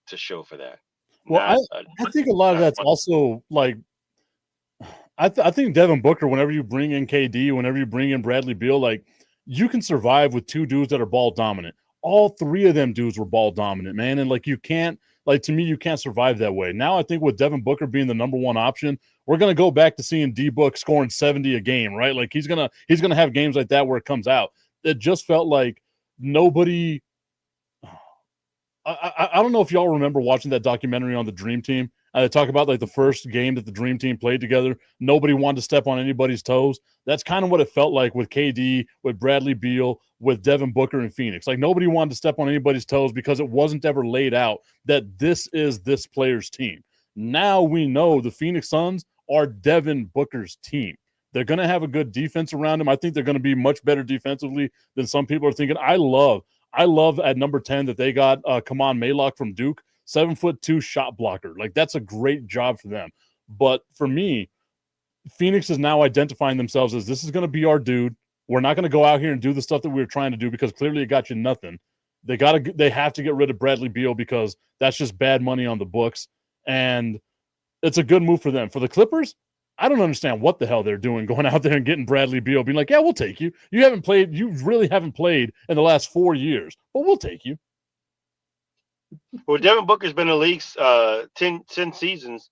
to show for that. Well, Not I think a lot of not that's one. also like I think Devin Booker, whenever you bring in KD, whenever you bring in Bradley Beal, like you can survive with two dudes that are ball dominant. All three of them dudes were ball dominant, man. And like you can't, like to me, you can't survive that way. Now I think with Devin Booker being the number one option, we're gonna go back to seeing D Book scoring 70 a game, right? Like he's gonna have games like that where it comes out. It just felt like nobody. I don't know if y'all remember watching that documentary on the Dream Team. They talk about like the first game that the Dream Team played together. Nobody wanted to step on anybody's toes. That's kind of what it felt like with KD, with Bradley Beal, with Devin Booker and Phoenix. Like nobody wanted to step on anybody's toes because it wasn't ever laid out that this is this player's team. Now we know the Phoenix Suns are Devin Booker's team. They're going to have a good defense around him. I think they're going to be much better defensively than some people are thinking. I love at number 10 that they got Kaman Maylock from Duke, 7'2" shot blocker. Like that's a great job for them. But for me, Phoenix is now identifying themselves as this is going to be our dude. We're not going to go out here and do the stuff that we were trying to do because clearly it got you nothing. They have to get rid of Bradley Beal because that's just bad money on the books. And it's a good move for them. For the Clippers, I don't understand what the hell they're doing going out there and getting Bradley Beal, being like, yeah, we'll take you. You really haven't played in the last 4 years, but we'll take you. Well, Devin Booker's been in the league 10 seasons,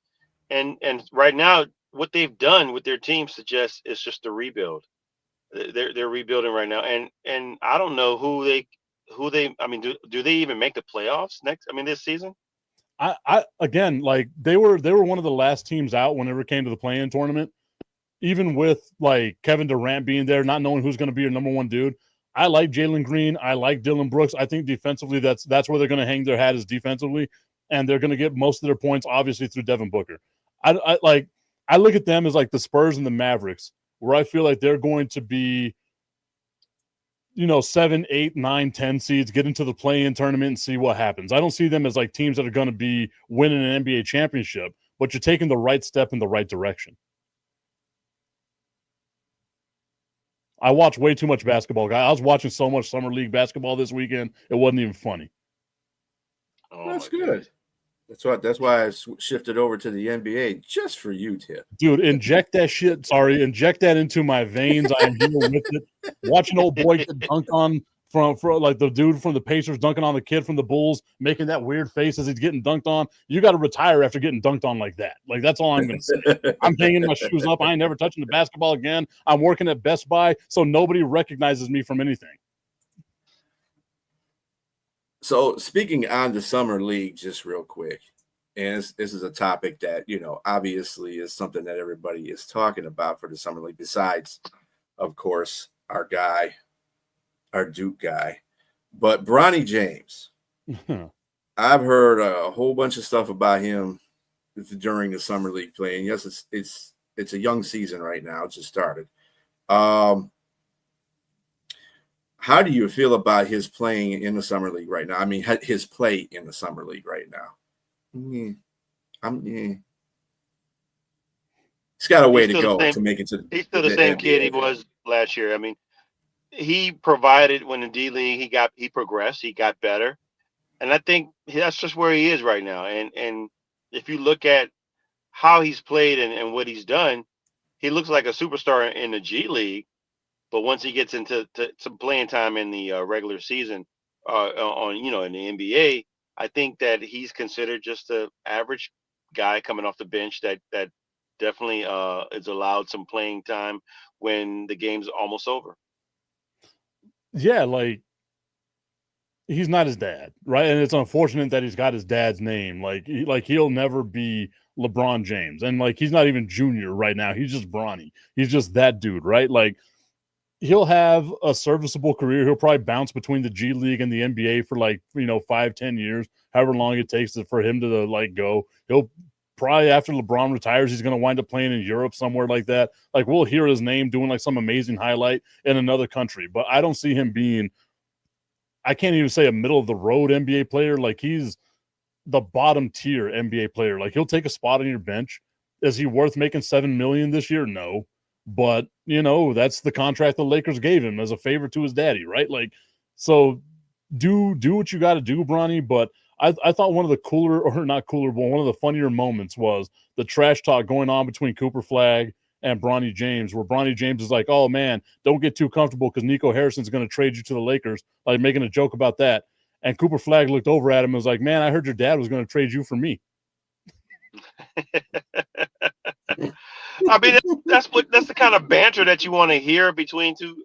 and right now what they've done with their team suggests it's just a rebuild. They're rebuilding right now, and I don't know who they. I mean, do they even make the playoffs this season? I again, like they were one of the last teams out whenever it came to the play-in tournament. Even with like Kevin Durant being there, not knowing who's going to be your number one dude. I like Jalen Green. I like Dylan Brooks. I think defensively, that's where they're going to hang their hat is defensively, and they're going to get most of their points obviously through Devin Booker. I look at them as like the Spurs and the Mavericks, where I feel like they're going to be, 7, 8, 9, 10 seeds, get into the play-in tournament and see what happens. I don't see them as like teams that are going to be winning an NBA championship, but you're taking the right step in the right direction. I watch way too much basketball, guy. I was watching so much summer league basketball this weekend, it wasn't even funny. Oh, that's good. That's why I shifted over to the NBA just for you, Tip. Dude, inject that shit. Sorry, inject that into my veins. I am here with it. Watching old boy get dunked on from like the dude from the Pacers dunking on the kid from the Bulls, making that weird face as he's getting dunked on. You got to retire after getting dunked on like that. Like that's all I'm going to say. I'm hanging my shoes up. I ain't never touching the basketball again. I'm working at Best Buy, so nobody recognizes me from anything. So speaking on the summer league, just real quick, and this is a topic that, obviously is something that everybody is talking about for the summer league, besides, of course, our Duke guy. But Bronny James, I've heard a whole bunch of stuff about him during the summer league play. And yes, it's a young season right now. It just started. How do you feel about his playing in the summer league right now? I mean, his play in the summer league right now. He's got a way to go to make it to. He's still the same kid he was last year. I mean, he provided when the D League he progressed, he got better, and I think that's just where he is right now. And if you look at how he's played and what he's done, he looks like a superstar in the G League. But once he gets into some playing time in the regular season, in the NBA, I think that he's considered just an average guy coming off the bench that definitely is allowed some playing time when the game's almost over. Yeah, like he's not his dad, right? And it's unfortunate that he's got his dad's name. He'll never be LeBron James, and like he's not even junior right now. He's just Bronny. He's just that dude, right? Like he'll have a serviceable career. He'll probably bounce between the G League and the NBA for 5-10 years, however long it takes for him to go. He'll probably, after LeBron retires, he's going to wind up playing in Europe somewhere like that. Like we'll hear his name doing like some amazing highlight in another country, but I don't see him being, I can't even say a middle of the road NBA player. Like he's the bottom tier NBA player. Like he'll take a spot on your bench. Is he worth making $7 million this year? No. But, that's the contract the Lakers gave him as a favor to his daddy, right? Like, so do what you got to do, Bronny. But I thought one of the cooler, or not cooler, but one of the funnier moments was the trash talk going on between Cooper Flag and Bronny James, where Bronny James is like, "Oh man, don't get too comfortable because Nico Harrison's going to trade you to the Lakers," like making a joke about that. And Cooper Flag looked over at him and was like, "Man, I heard your dad was going to trade you for me." I mean, that's the kind of banter that you want to hear between two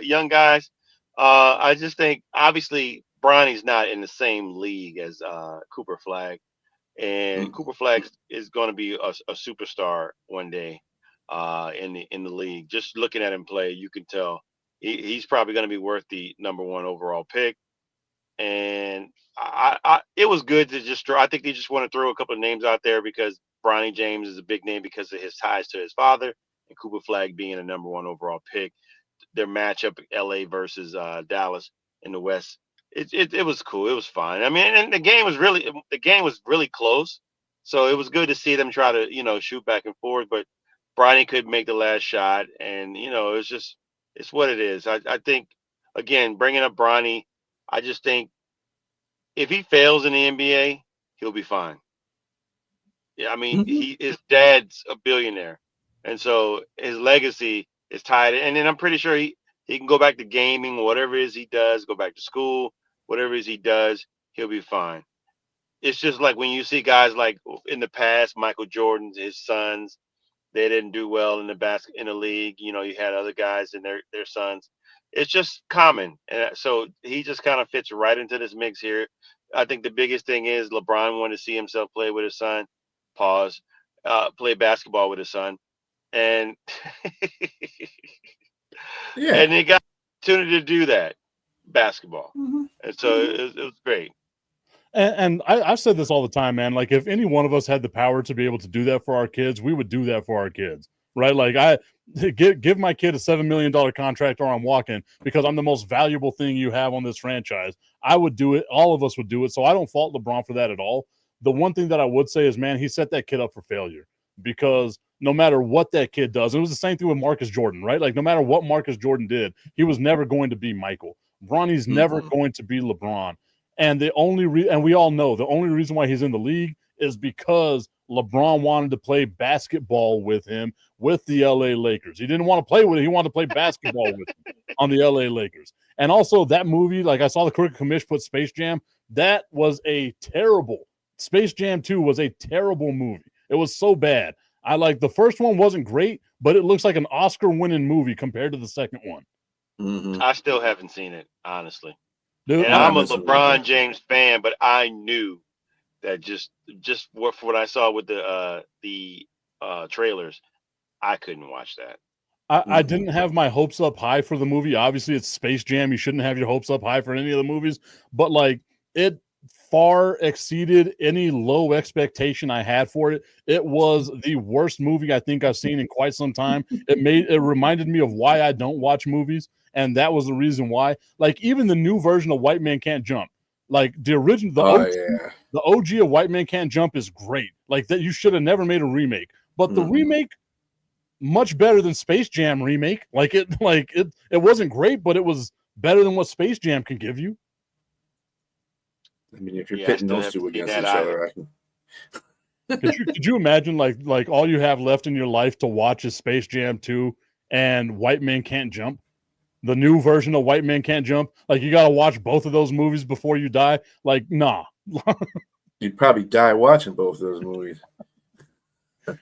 young guys. I just think obviously Bronny's not in the same league as Cooper Flag, and Cooper Flag is going to be a superstar one day in the league. Just looking at him play, you can tell he's probably going to be worth the #1 overall pick. And it was good to just throw. I think they just want to throw a couple of names out there because Bronny James is a big name because of his ties to his father, and Cooper Flag being a #1 overall pick. Their matchup, LA versus Dallas in the West, it was cool. It was fun. I mean, and the game was really close, so it was good to see them try to shoot back and forth. But Bronny couldn't make the last shot, and it's what it is. I think again bringing up Bronny, I just think if he fails in the NBA, he'll be fine. Yeah, I mean, his dad's a billionaire, and so his legacy is tied. And then I'm pretty sure he can go back to gaming, whatever it is he does, go back to school, whatever it is he does, he'll be fine. It's just like when you see guys like in the past, Michael Jordan, his sons, they didn't do well in the league. You had other guys and their sons. It's just common, and so he just kind of fits right into this mix here. I think the biggest thing is LeBron wanted to see himself play with his son. Pause. Play basketball with his son, and Yeah. and he got the opportunity to do that basketball, and so it was great. And I've said this all the time, man. Like, if any one of us had the power to be able to do that for our kids, we would do that for our kids, right? Like, I give my kid a $7 million contract or I'm walking because I'm the most valuable thing you have on this franchise. I would do it. All of us would do it. So I don't fault LeBron for that at all. The one thing that I would say is, man, he set that kid up for failure because no matter what that kid does, it was the same thing with Marcus Jordan, right? Like, no matter what Marcus Jordan did, he was never going to be Michael. Bronny's never going to be LeBron. And and we all know the only reason why he's in the league is because LeBron wanted to play basketball with him with the LA Lakers. He didn't want to play with him. He wanted to play basketball with him on the LA Lakers. And also that movie, like I saw the Crooked Commish put Space Jam. That was a terrible Space Jam 2 was a terrible movie. It was so bad. I like the first one wasn't great, but it looks like an Oscar winning movie compared to the second one. I still haven't seen it, honestly. Dude, And I'm a LeBron James fan, but I knew that just for what I saw with the trailers, I couldn't watch that. I didn't have my hopes up high for the movie. Obviously, it's Space Jam. You shouldn't have your hopes up high for any of the movies, but like it far exceeded any low expectation I had for it. It was the worst movie I think I've seen in quite some time. It reminded me of why I don't watch movies. And that was the reason why. Like, even the new version of White Man Can't Jump, like the original, the OG of White Man Can't Jump is great. Like, that you should have never made a remake. But the remake, much better than Space Jam remake. It wasn't great, but it was better than what Space Jam can give you. I mean, if you're pitting those two against each other, could you imagine like all you have left in your life to watch is Space Jam 2 and White Man Can't Jump? The new version of White Man Can't Jump. Like, you got to watch both of those movies before you die. Like, nah. You'd probably die watching both of those movies. We're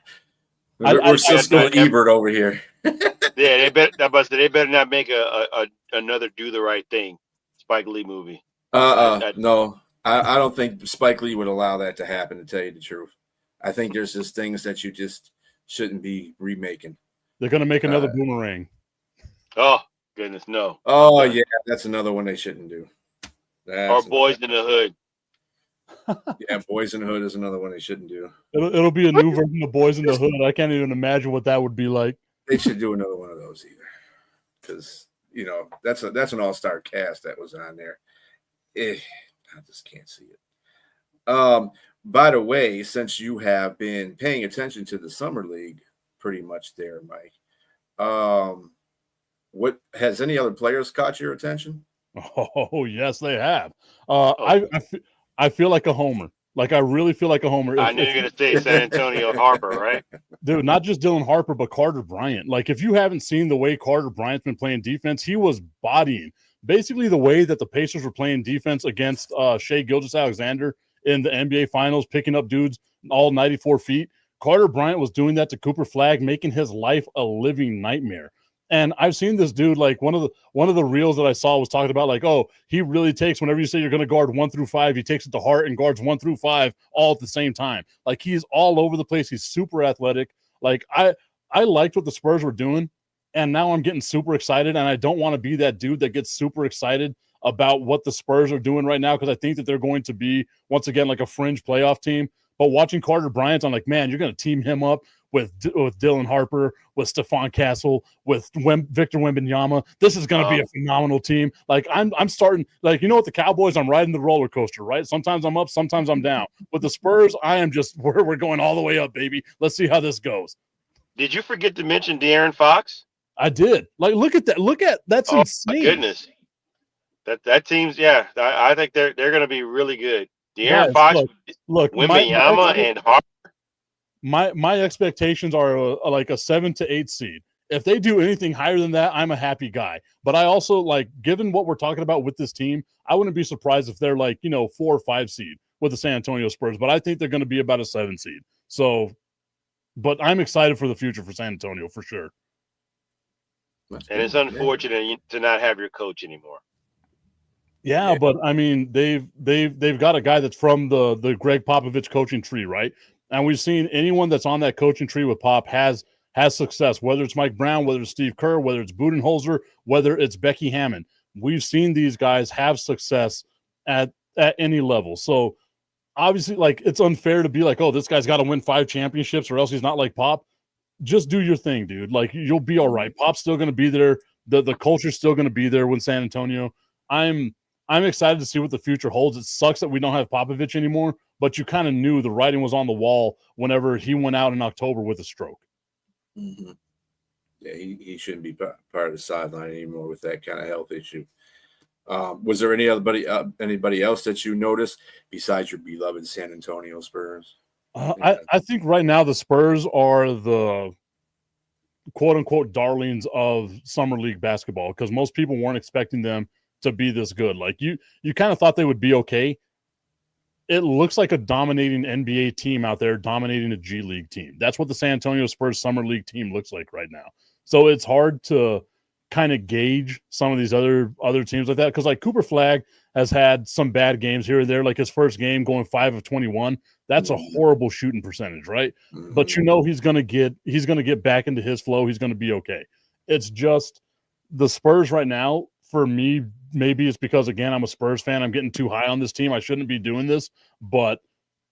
Siskel and Ebert over here. Yeah, they better not make another Do the Right Thing Spike Lee movie. No, I don't think Spike Lee would allow that to happen, to tell you the truth. I think there's just things that you just shouldn't be remaking. They're going to make another Boomerang. Oh, goodness, no. Oh, yeah, that's another one they shouldn't do. Or Boys in the Hood. Yeah, Boys in the Hood is another one they shouldn't do. It'll be a new version of Boys in the Hood. I can't even imagine what that would be like. They should do another one of those either. Because, that's an all-star cast that was on there. I just can't see it. By the way, since you have been paying attention to the Summer League pretty much there, Mike, what has any other players caught your attention? Oh yes, they have. Oh, I feel like a homer. Like I really feel like a homer. I knew you were going to say San Antonio Harper, right? Dude, not just Dylan Harper, but Carter Bryant. Like if you haven't seen the way Carter Bryant's been playing defense, he was bodying basically the way that the Pacers were playing defense against Shea Gilgeous-Alexander in the NBA Finals, picking up dudes all 94 feet. Carter Bryant was doing that to Cooper Flagg, making his life a living nightmare. And I've seen this dude, like one of the reels that I saw was talking about, like, oh, he really takes, whenever you say you're going to guard 1 through 5, he takes it to heart and guards 1 through 5 all at the same time. Like he's all over the place. He's super athletic. Like I liked what the Spurs were doing, and now I'm getting super excited. And I don't want to be that dude that gets super excited about what the Spurs are doing right now, because I think that they're going to be once again like a fringe playoff team. But watching Carter Bryant, I'm like, man, you're going to team him up with Dylan Harper, with Stephon Castle, with Victor Wembanyama. This is going to be a phenomenal team. Like I'm starting, like, you know what, the Cowboys, I'm riding the roller coaster, right? Sometimes I'm up, sometimes I'm down. With the Spurs, I am just we're going all the way up, baby. Let's see how this goes. Did you forget to mention De'Aaron Fox? I did. Like, look at that. That's insane. My goodness. That team's, yeah. I think they're going to be really good. De'Aaron Fox, look, Wembanyama, and Harper. My expectations are like a 7 to 8 seed. If they do anything higher than that, I'm a happy guy. But I also, like, given what we're talking about with this team, I wouldn't be surprised if they're like, 4 or 5 seed with the San Antonio Spurs. But I think they're going to be about a 7 seed. So, but I'm excited for the future for San Antonio for sure. And it's unfortunate to not have your coach anymore. Yeah, but I mean, they've got a guy that's from the Greg Popovich coaching tree, right? And we've seen anyone that's on that coaching tree with Pop has success, whether it's Mike Brown, whether it's Steve Kerr, whether it's Budenholzer, whether it's Becky Hammond. We've seen these guys have success at any level. So obviously, like, it's unfair to be like, oh, this guy's got to win 5 championships or else he's not like Pop. Just do your thing, dude. Like, you'll be all right. Pop's still going to be there. The culture's still going to be there with San Antonio. I'm excited to see what the future holds. It sucks that we don't have Popovich anymore, but you kind of knew the writing was on the wall whenever he went out in October with a stroke. Mm-hmm. Yeah, he shouldn't be part of the sideline anymore with that kind of health issue. Was there anybody else that you noticed besides your beloved San Antonio Spurs? I think right now the Spurs are the quote-unquote darlings of Summer League basketball, because most people weren't expecting them to be this good. Like you kind of thought they would be okay. It looks like a dominating NBA team out there dominating a G League team. That's what the San Antonio Spurs Summer League team looks like right now. So it's hard to kind of gauge some of these other teams like that, because like Cooper Flagg has had some bad games here or there, like his first game going 5 of 21. That's a horrible shooting percentage, right? Mm-hmm. But he's gonna get back into his flow. He's gonna be okay. It's just the Spurs right now, for me, maybe it's because, again, I'm a Spurs fan. I'm getting too high on this team. I shouldn't be doing this, but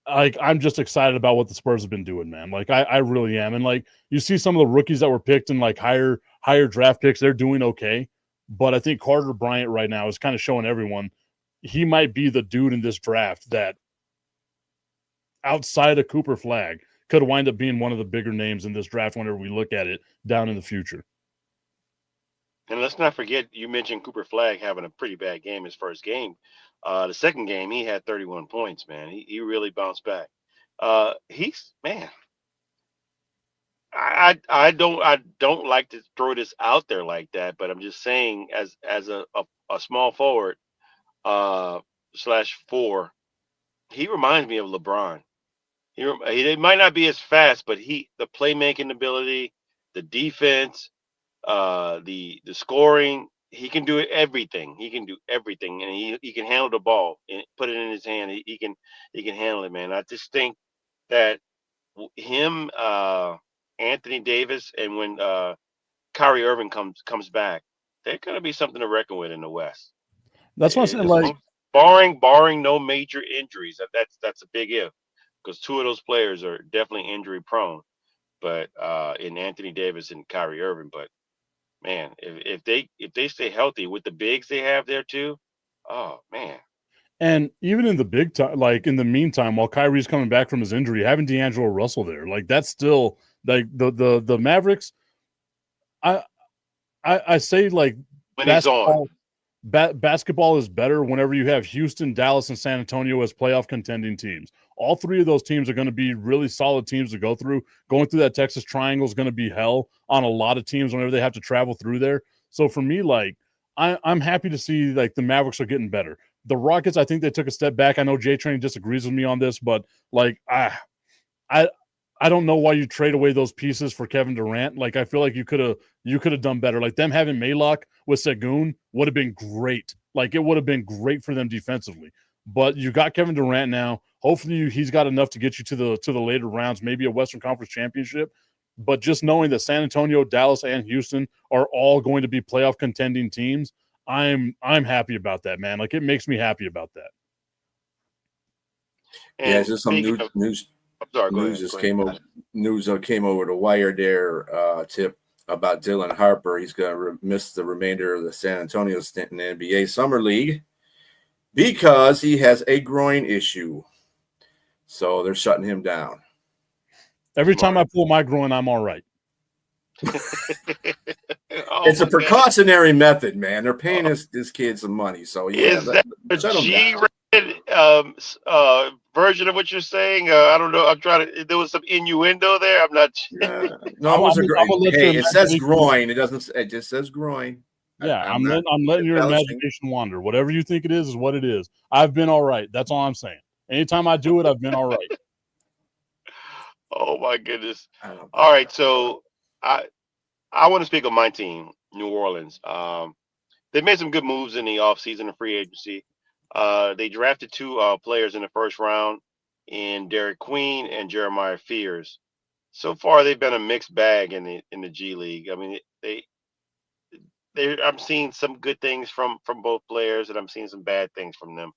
I'm just excited about what the Spurs have been doing, man. Like I really am. And like you see some of the rookies that were picked in like higher draft picks, they're doing okay. But I think Carter Bryant right now is kind of showing everyone he might be the dude in this draft that, outside of Cooper Flagg, could wind up being one of the bigger names in this draft whenever we look at it down in the future. And let's not forget, you mentioned Cooper Flagg having a pretty bad game his first game. The second game, he had 31 points, man. He really bounced back. He's, man, I don't like to throw this out there like that, but I'm just saying, as a small forward /4, he reminds me of LeBron. He might not be as fast, but the playmaking ability, the defense, the scoring, he can do everything. He can do everything, and he can handle the ball and put it in his hand. He can handle it, man. I just think that him, Anthony Davis, and when Kyrie Irving comes back, they're going to be something to reckon with in the West. That's what I'm saying. Like, barring no major injuries, that's a big if, because 2 of those players are definitely injury prone. But in Anthony Davis and Kyrie Irving, but man, if they stay healthy with the bigs they have there too, oh man. And even in the big time, like in the meantime, while Kyrie's coming back from his injury, having D'Angelo Russell there, like that's still like the Mavericks. I say, like, when he's on, basketball is better whenever you have Houston, Dallas, and San Antonio as playoff contending teams. All three of those teams are going to be really solid teams to go through. Going through that Texas Triangle is going to be hell on a lot of teams whenever they have to travel through there. So for me, like, I'm happy to see like the Mavericks are getting better. The Rockets, I think they took a step back. I know J Train disagrees with me on this, but like I I don't know why you trade away those pieces for Kevin Durant. Like I feel like you could have done better. Like them having Maylock with Segun would have been great. Like it would have been great for them defensively. But you got Kevin Durant now. Hopefully he's got enough to get you to the later rounds, maybe a Western Conference championship. But just knowing that San Antonio, Dallas, and Houston are all going to be playoff contending teams, I'm happy about that, man. Like it makes me happy about that. And yeah, just some speaking of, news I'm sorry, go news ahead, just go came ahead. over. News came over the wire there. Tip about Dylan Harper. He's going to miss the remainder of the San Antonio stint in the NBA Summer League because he has a groin issue. So they're shutting him down. Every time I pull my groin, I'm all right. It's a precautionary method, man. They're paying this kid some money. So yeah, Is that a G-rated version of what you're saying? I don't know. I'm trying to. There was some innuendo there. I'm not. No, it was a groin. Hey, it says imagination groin. It doesn't. It just says groin. Yeah, I'm letting your imagination wander. Whatever you think it is what it is. I've been all right. That's all I'm saying. Anytime I do it, I've been all right. Oh my goodness! All right, so I want to speak of my team, New Orleans. They made some good moves in the offseason and free agency. They drafted two players in the first round, in Derek Queen and Jeremiah Fears. So far, they've been a mixed bag in the G League. I mean, I'm seeing some good things from both players, and I'm seeing some bad things from them.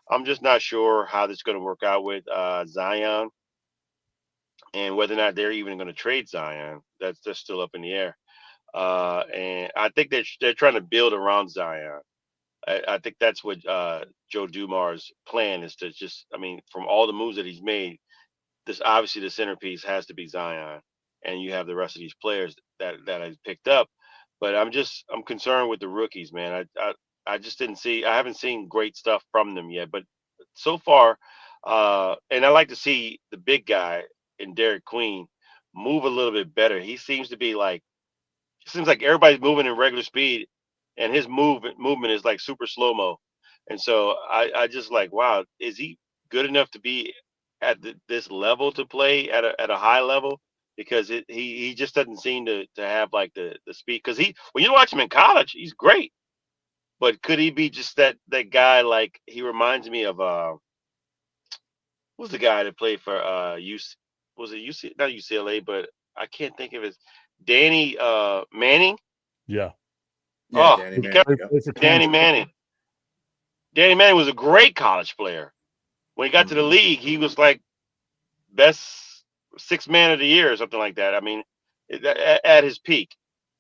I'm just not sure how this is going to work out with Zion, and whether or not they're even going to trade Zion. That's still up in the air. And I think they're trying to build around Zion. I think that's what Joe Dumars' plan is to just. I mean, from all the moves that he's made, this obviously the centerpiece has to be Zion, and you have the rest of these players that I've picked up. But I'm concerned with the rookies, man. I just didn't see. I haven't seen great stuff from them yet. But so far, and I like to see the big guy in Derek Queen move a little bit better. He seems to be like. It seems like everybody's moving in regular speed, and his movement is like super slow mo. And so I just like, wow, is he good enough to be at this level to play at a high level? Because he just doesn't seem to have like the speed. Because when you watch him in college, he's great. But could he be just that guy? Like he reminds me of who's the guy that played for UC? Was it UC? Not UCLA, but I can't think of his Danny Manning. Yeah. Yeah, Oh, Danny Manning. Danny Manning. Danny Manning was a great college player. When he got to the league, he was like best sixth man of the year or something like that. I mean, at his peak.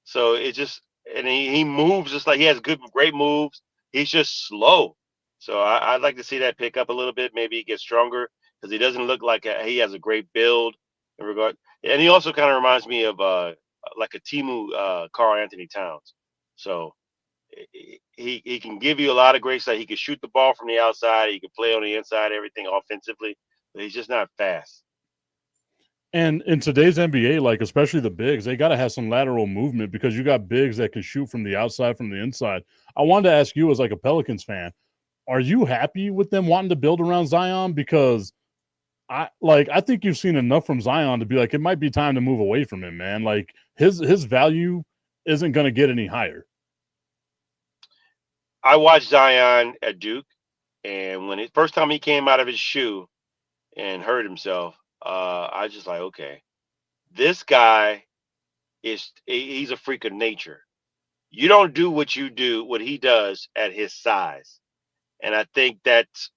So it just and he moves just like he has great moves. He's just slow. So I'd like to see that pick up a little bit. Maybe he gets stronger because he doesn't look like he has a great build in regard. And he also kind of reminds me of like a Timu Karl Anthony Towns. So he can give you a lot of great stuff. He can shoot the ball from the outside. He can play on the inside, everything offensively, but he's just not fast. And in today's NBA, like especially the bigs, they got to have some lateral movement because you got bigs that can shoot from the outside, from the inside. I wanted to ask you, as like a Pelicans fan, are you happy with them wanting to build around Zion? Because I think you've seen enough from Zion to be like it might be time to move away from him, man. Like his value isn't going to get any higher. I watched Zion at Duke, and when first time he came out of his shoe and hurt himself, I just like, okay, this guy he's a freak of nature. You don't do what he does at his size, and I think that's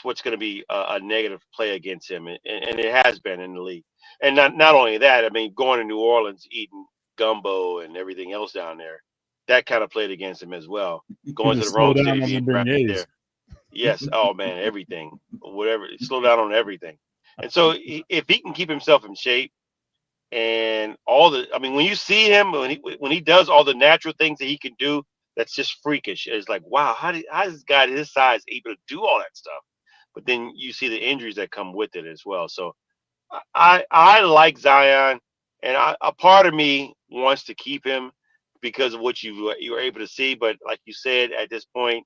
what's going to be a negative play against him, and it has been in the league. And not only that, I mean, going to New Orleans, eating gumbo and everything else down there, that kind of played against him as well. Going to the wrong city, being drafted there. Yes. Oh man, everything, whatever. Slow down on everything. And so if he can keep himself in shape and I mean, when you see him when he does all the natural things that he can do, that's just freakish. It's like, wow, how is this guy this size able to do all that stuff? But then you see the injuries that come with it as well. So I like Zion, and a part of me wants to keep him because of what you were able to see. But like you said, at this point,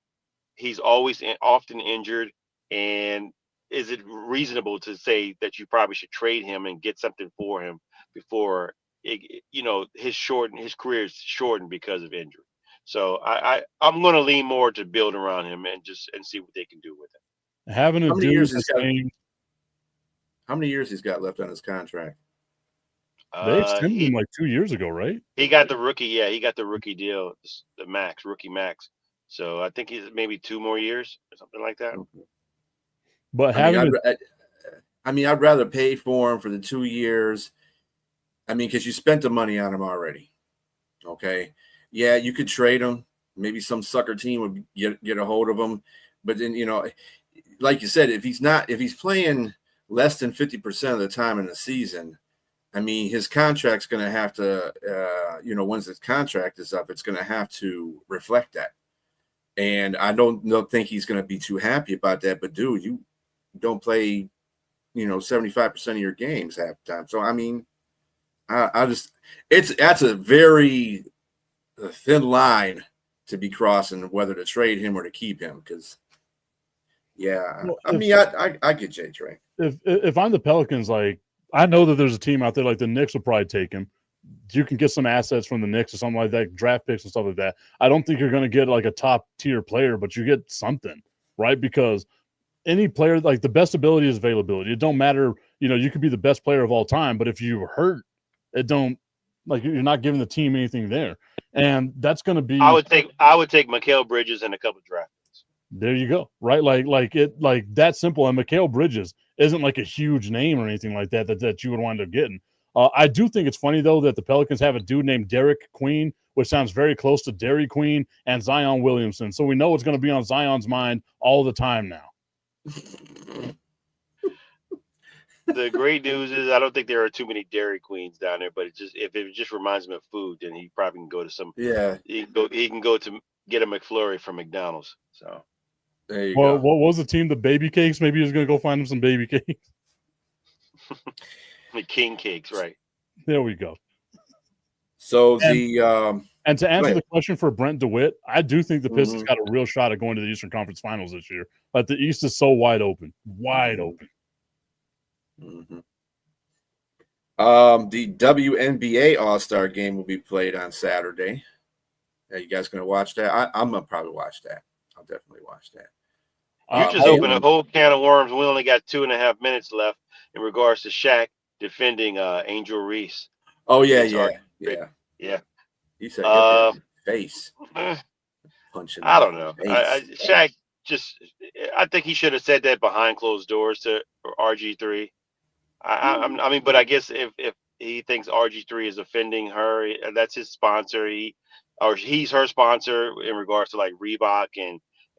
he's often injured, and is it reasonable to say that you probably should trade him and get something for him before his career is shortened because of injury? So I'm going to lean more to build around him and see what they can do with him. Having a How many dude years the he's got? same, How many years he's got left on his contract? they extended him He like 2 years ago, right? he got the rookie, yeah, he got the rookie deal, the rookie max. So I think he's maybe 2 more years or something like that. But I mean, having I'd rather pay for him for the 2 years. I mean, because you spent the money on him already. Okay, yeah, you could trade him. Maybe some sucker team would get a hold of him. But then, like you said, if he's playing less than 50% of the time in the season, I mean, his contract's going to have to, once his contract is up, it's going to have to reflect that. And I don't think he's going to be too happy about that. But dude, you don't play, 75% of your games half the time. So I mean, that's a very thin line to be crossing whether to trade him or to keep him. Because I get J Trey. if I'm the Pelicans, like I know that there's a team out there like the Knicks will probably take him. You can get some assets from the Knicks or something like that, draft picks and stuff like that. I don't think you're going to get like a top tier player, but you get something, right? Because any player, like the best ability is availability. It don't matter, you could be the best player of all time, but if you hurt, it don't like you're not giving the team anything there. And that's going to be. I would take Mikal Bridges and a couple draft picks. There you go, right? Like that simple. And Mikal Bridges isn't like a huge name or anything like that you would wind up getting. I do think it's funny, though, that the Pelicans have a dude named Derek Queen, which sounds very close to Dairy Queen, and Zion Williamson. So we know it's going to be on Zion's mind all the time now. The great news is I don't think there are too many Dairy Queens down there, but if it just reminds him of food, then he probably can go to some. Yeah, He can go to get a McFlurry from McDonald's. So there you Well, go. what was the team? The baby cakes? Maybe he's going to go find him some baby cakes. the King Cakes, right? There we go. So And to answer ahead. the question for Brent DeWitt, I do think the Pistons Mhm. got a real shot at going to the Eastern Conference Finals this year. Like the East is so wide open. Mhm. The WNBA All-Star game will be played on Saturday. Are you guys going to watch that? I'm going to probably watch that. I'll definitely watch that. You just opened a whole can of worms. We only got 2.5 minutes left in regards to Shaq defending Angel Reese. Oh, yeah. He said, hit that in the face. Punching. I don't know. Face. Shaq I think he should have said that behind closed doors to RG3. I mean, but I guess if he thinks RG3 is offending her, that's his sponsor. He's her sponsor in regards to like Reebok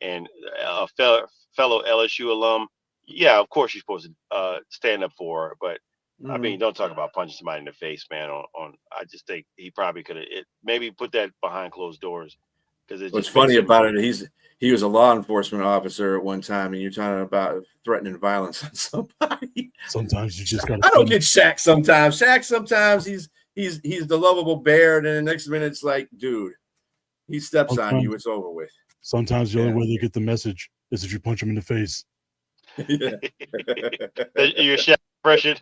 and a fellow LSU alum. Yeah, of course you're supposed to stand up for her, but I mean, don't talk about punching somebody in the face, man. I just think he probably could have maybe put that behind closed doors because what's funny about it, he was a law enforcement officer at one time, and you're talking about threatening violence on somebody. Sometimes you just got. I don't get Shaq sometimes. Shaq sometimes he's the lovable bear, and then the next minute it's like, dude, he steps on you, it's over with. Sometimes the only way they get the message is if you punch him in the face. Yeah. Your Shaq impression.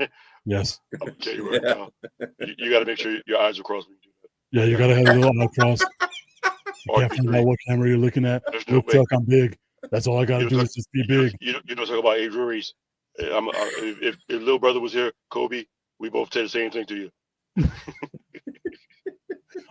Yes. I'll tell you right now. You got to make sure your eyes are crossed when you do that. Yeah, you got to have a little eye cross. You can't find out what camera you're looking at. Look, Chuck, I'm big. That's all I got to do is just be big. You don't talk about Angel Reese. If little brother was here, Kobe, we both say the same thing to you.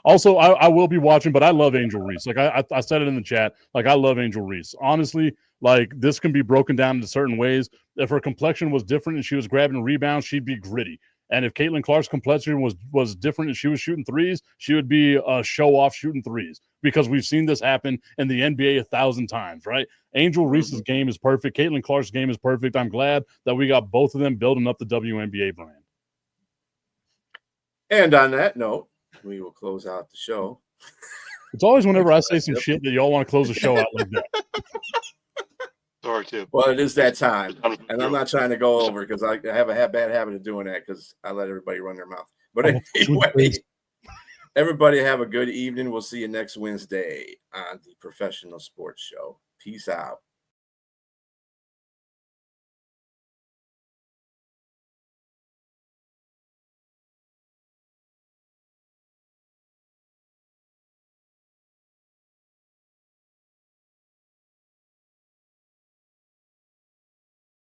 Also, I will be watching, but I love Angel Reese. Like I said it in the chat. Like I love Angel Reese. Honestly, like this can be broken down into certain ways. If her complexion was different and she was grabbing rebounds, she'd be gritty. And if Caitlin Clark's complexion was different and she was shooting threes, she would be a show off shooting threes because we've seen this happen in the NBA 1,000 times, right? Angel Reese's game is perfect. Caitlin Clark's game is perfect. I'm glad that we got both of them building up the WNBA brand. And on that note, we will close out the show. It's always whenever I say some shit that y'all want to close the show out like that. Sorry, too. Well, it is that time, and I'm not trying to go over because I have a bad habit of doing that because I let everybody run their mouth. But anyway, everybody have a good evening. We'll see you next Wednesday on the Professional Sports Show. Peace out.